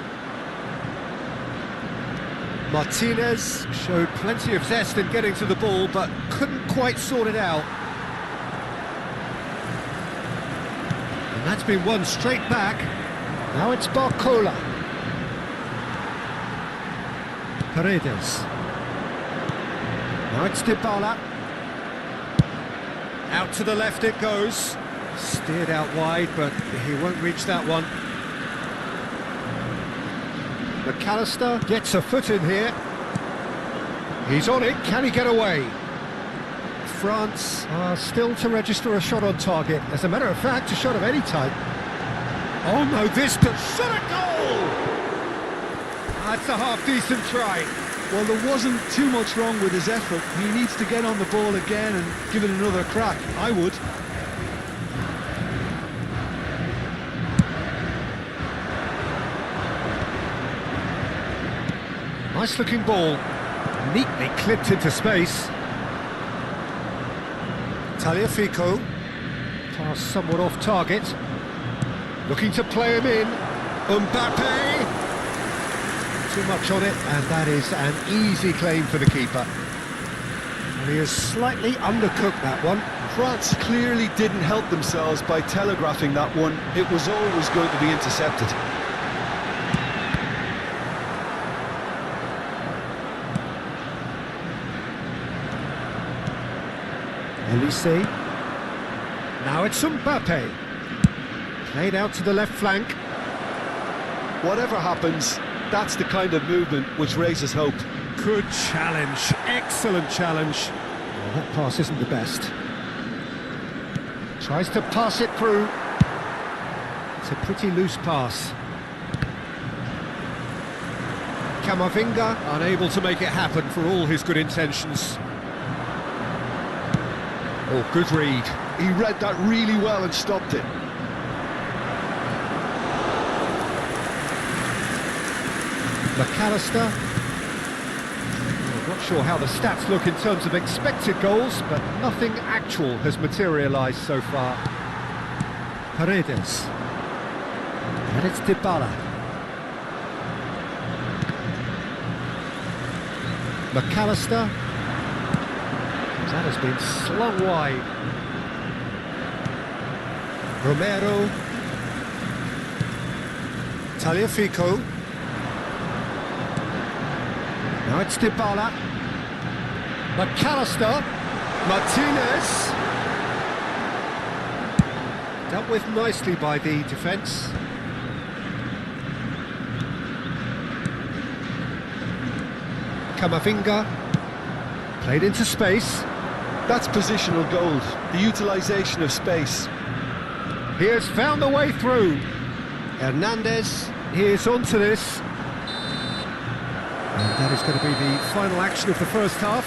Martinez showed plenty of zest in getting to the ball, but couldn't quite sort it out. And that's been won straight back. Now it's Barcola. Paredes. Now it's Dybala. Out to the left it goes. Steered out wide, but he won't reach that one. McAllister gets a foot in here. He's on it, can he get away? France are still to register a shot on target. As a matter of fact, a shot of any type. Oh no, this could shot a goal! That's a half-decent try. Well, there wasn't too much wrong with his effort. He needs to get on the ball again and give it another crack. I would. Nice looking ball, neatly clipped into space. Tagliafico, pass somewhat off target. Looking to play him in. Mbappe! Too much on it, and that is an easy claim for the keeper. And he has slightly undercooked that one. France clearly didn't help themselves by telegraphing that one. It was always going to be intercepted. Elise. Now it's Mbappe. Played out to the left flank. Whatever happens, that's the kind of movement which raises hope. Good challenge, excellent challenge. Well, that pass isn't the best. Tries to pass it through. It's a pretty loose pass. Camavinga, unable to make it happen for all his good intentions. Oh, good read. He read that really well and stopped it. McAllister. I'm not sure how the stats look in terms of expected goals, but nothing actual has materialised so far. Paredes. And it's Dybala. McAllister. That has been slung wide. Romero. Tagliafico. Now it's Dybala. McAllister. Martinez. Dealt with nicely by the defence. Camavinga. Played into space. That's positional gold, the utilisation of space. He has found the way through. Hernandez, he is onto this. And that is going to be the final action of the first half.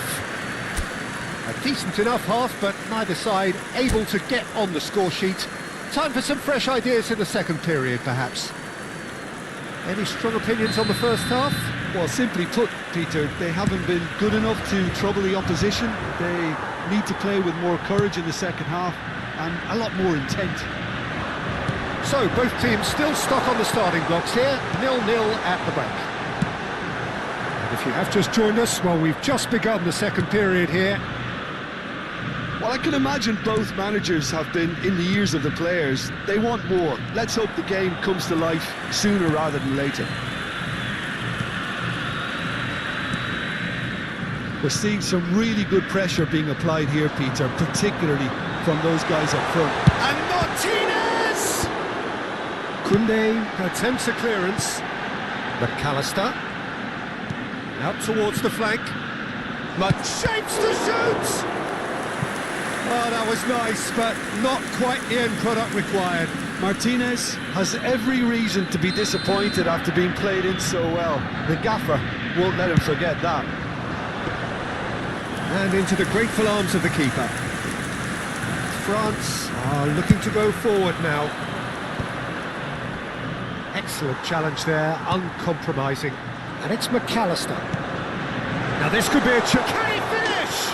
A decent enough half, but neither side able to get on the score sheet. Time for some fresh ideas in the second period, perhaps. Any strong opinions on the first half? Well, simply put, Peter, they haven't been good enough to trouble the opposition. They need to play with more courage in the second half and a lot more intent. So, both teams still stuck on the starting blocks here, 0-0 at the break. And if you have just joined us, well, we've just begun the second period here. Well, I can imagine both managers have been in the ears of the players. They want more. Let's hope the game comes to life sooner rather than later. We're seeing some really good pressure being applied here, Peter, particularly from those guys up front. And Martinez! Koundé attempts a clearance. McAllister. Out towards the flank. Shapes to shoot! Oh, that was nice, but not quite the end product required. Martinez has every reason to be disappointed after being played in so well. The gaffer won't let him forget that. And into the grateful arms of the keeper. France are looking to go forward now. Excellent challenge there, uncompromising. And it's McAllister. Now this could be a chance. Can he finish?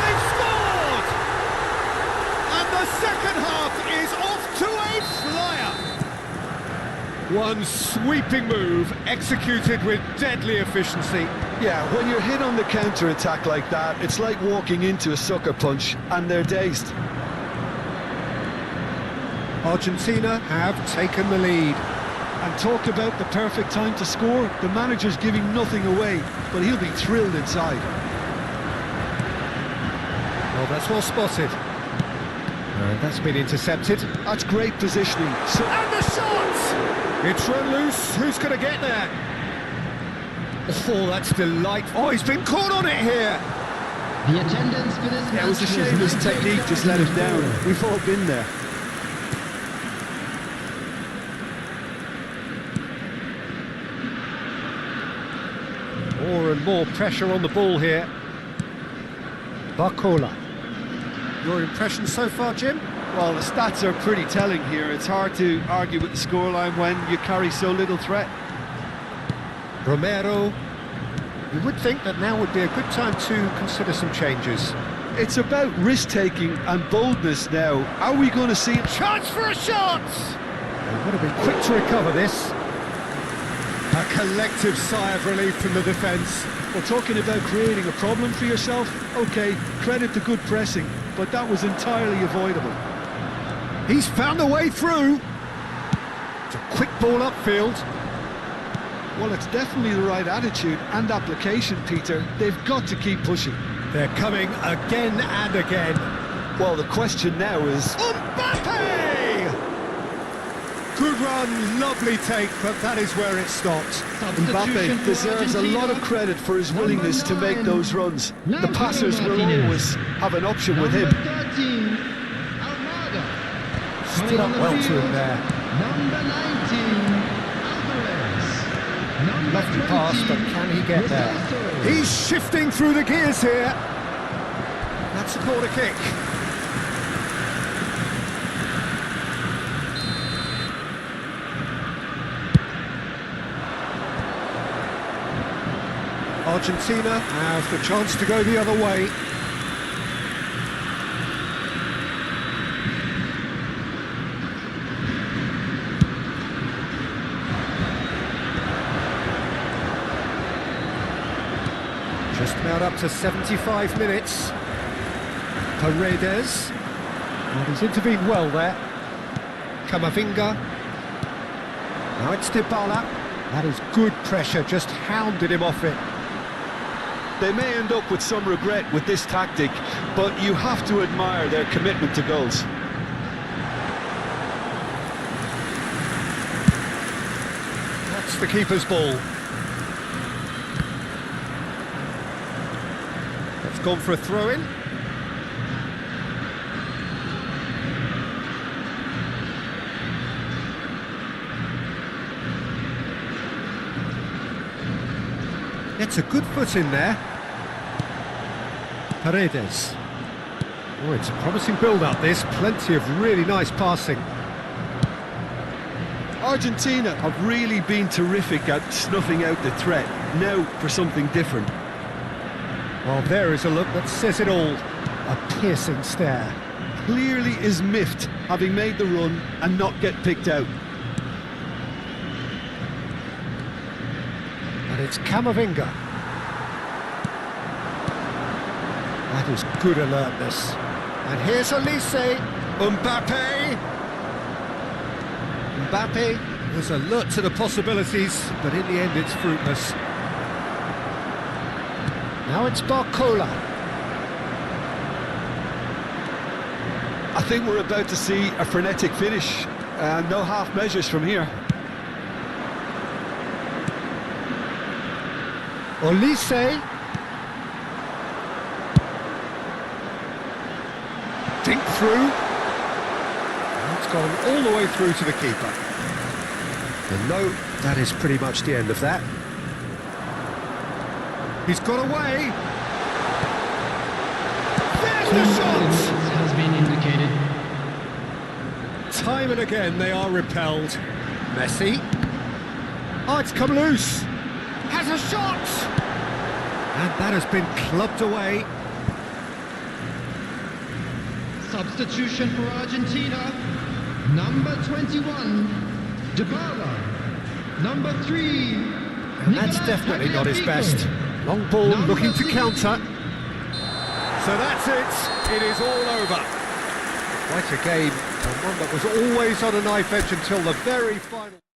They've scored! And the second half is off to a flyer. One sweeping move, executed with deadly efficiency. Yeah, when you're hit on the counter-attack like that, it's like walking into a sucker punch, and they're dazed. Argentina have taken the lead. And talk about the perfect time to score. The manager's giving nothing away, but he'll be thrilled inside. Well, that's well spotted. And that's been intercepted. That's great positioning. And the shot! It's run loose. Who's going to get there? Oh, that's delightful. Oh, he's been caught on it here. The attendance for this Yeah, it was a shame his technique just let him down. We've all been there. More and more pressure on the ball here. Barcola. Your impression so far, Jim? Well, the stats are pretty telling here. It's hard to argue with the scoreline when you carry so little threat. Romero. You would think that now would be a good time to consider some changes. It's about risk-taking and boldness now. Are we going to see a Chance for a shot! They've got to be quick to recover this. A collective sigh of relief from the defence. Well, talking about creating a problem for yourself, OK, credit to good pressing, but that was entirely avoidable. He's found a way through. It's a quick ball upfield. Well, it's definitely the right attitude and application, Peter. They've got to keep pushing. They're coming again and again. Well, the question now is... Mbappe! Good run, lovely take, but that is where it stopped. Mbappe deserves a lot of credit for his willingness to make those runs. The passers will always have an option with him. Stood up well to him there. Number 19, Alvarez. Number Lovely pass, but can he get there? He's shifting through the gears here. That's a corner kick. Argentina have the chance to go the other way. Just about up to 75 minutes. Paredes. Well, he's intervened well there. Camavinga. Now it's Dybala. That is good pressure, just hounded him off it. They may end up with some regret with this tactic, but you have to admire their commitment to goals. That's the keeper's ball. It's gone for a throw-in. It's a good foot in there. Paredes. Oh, it's a promising build-up, this. Plenty of really nice passing. Argentina have really been terrific at snuffing out the threat. Now for something different. Well, there is a look that says it all. A piercing stare. Clearly is miffed, having made the run and not get picked out. And it's Camavinga. That is good alertness. And here's Elise. Mbappe. Mbappe was alert to the possibilities, but in the end it's fruitless. Now it's Barcola. I think we're about to see a frenetic finish, and no half measures from here. Olise. Dink through. It's gone all the way through to the keeper. And no, that is pretty much the end of that. He's got away. There's the shot! Has been indicated. Time and again they are repelled. Messi. Oh, it's come loose. Has a shot! And that has been clubbed away. Substitution for Argentina. Number 21, Dybala. Number 3, And that's definitely not his best. Long ball looking to counter. So that's it. It is all over. Quite a game, and one that was always on a knife edge until the very final.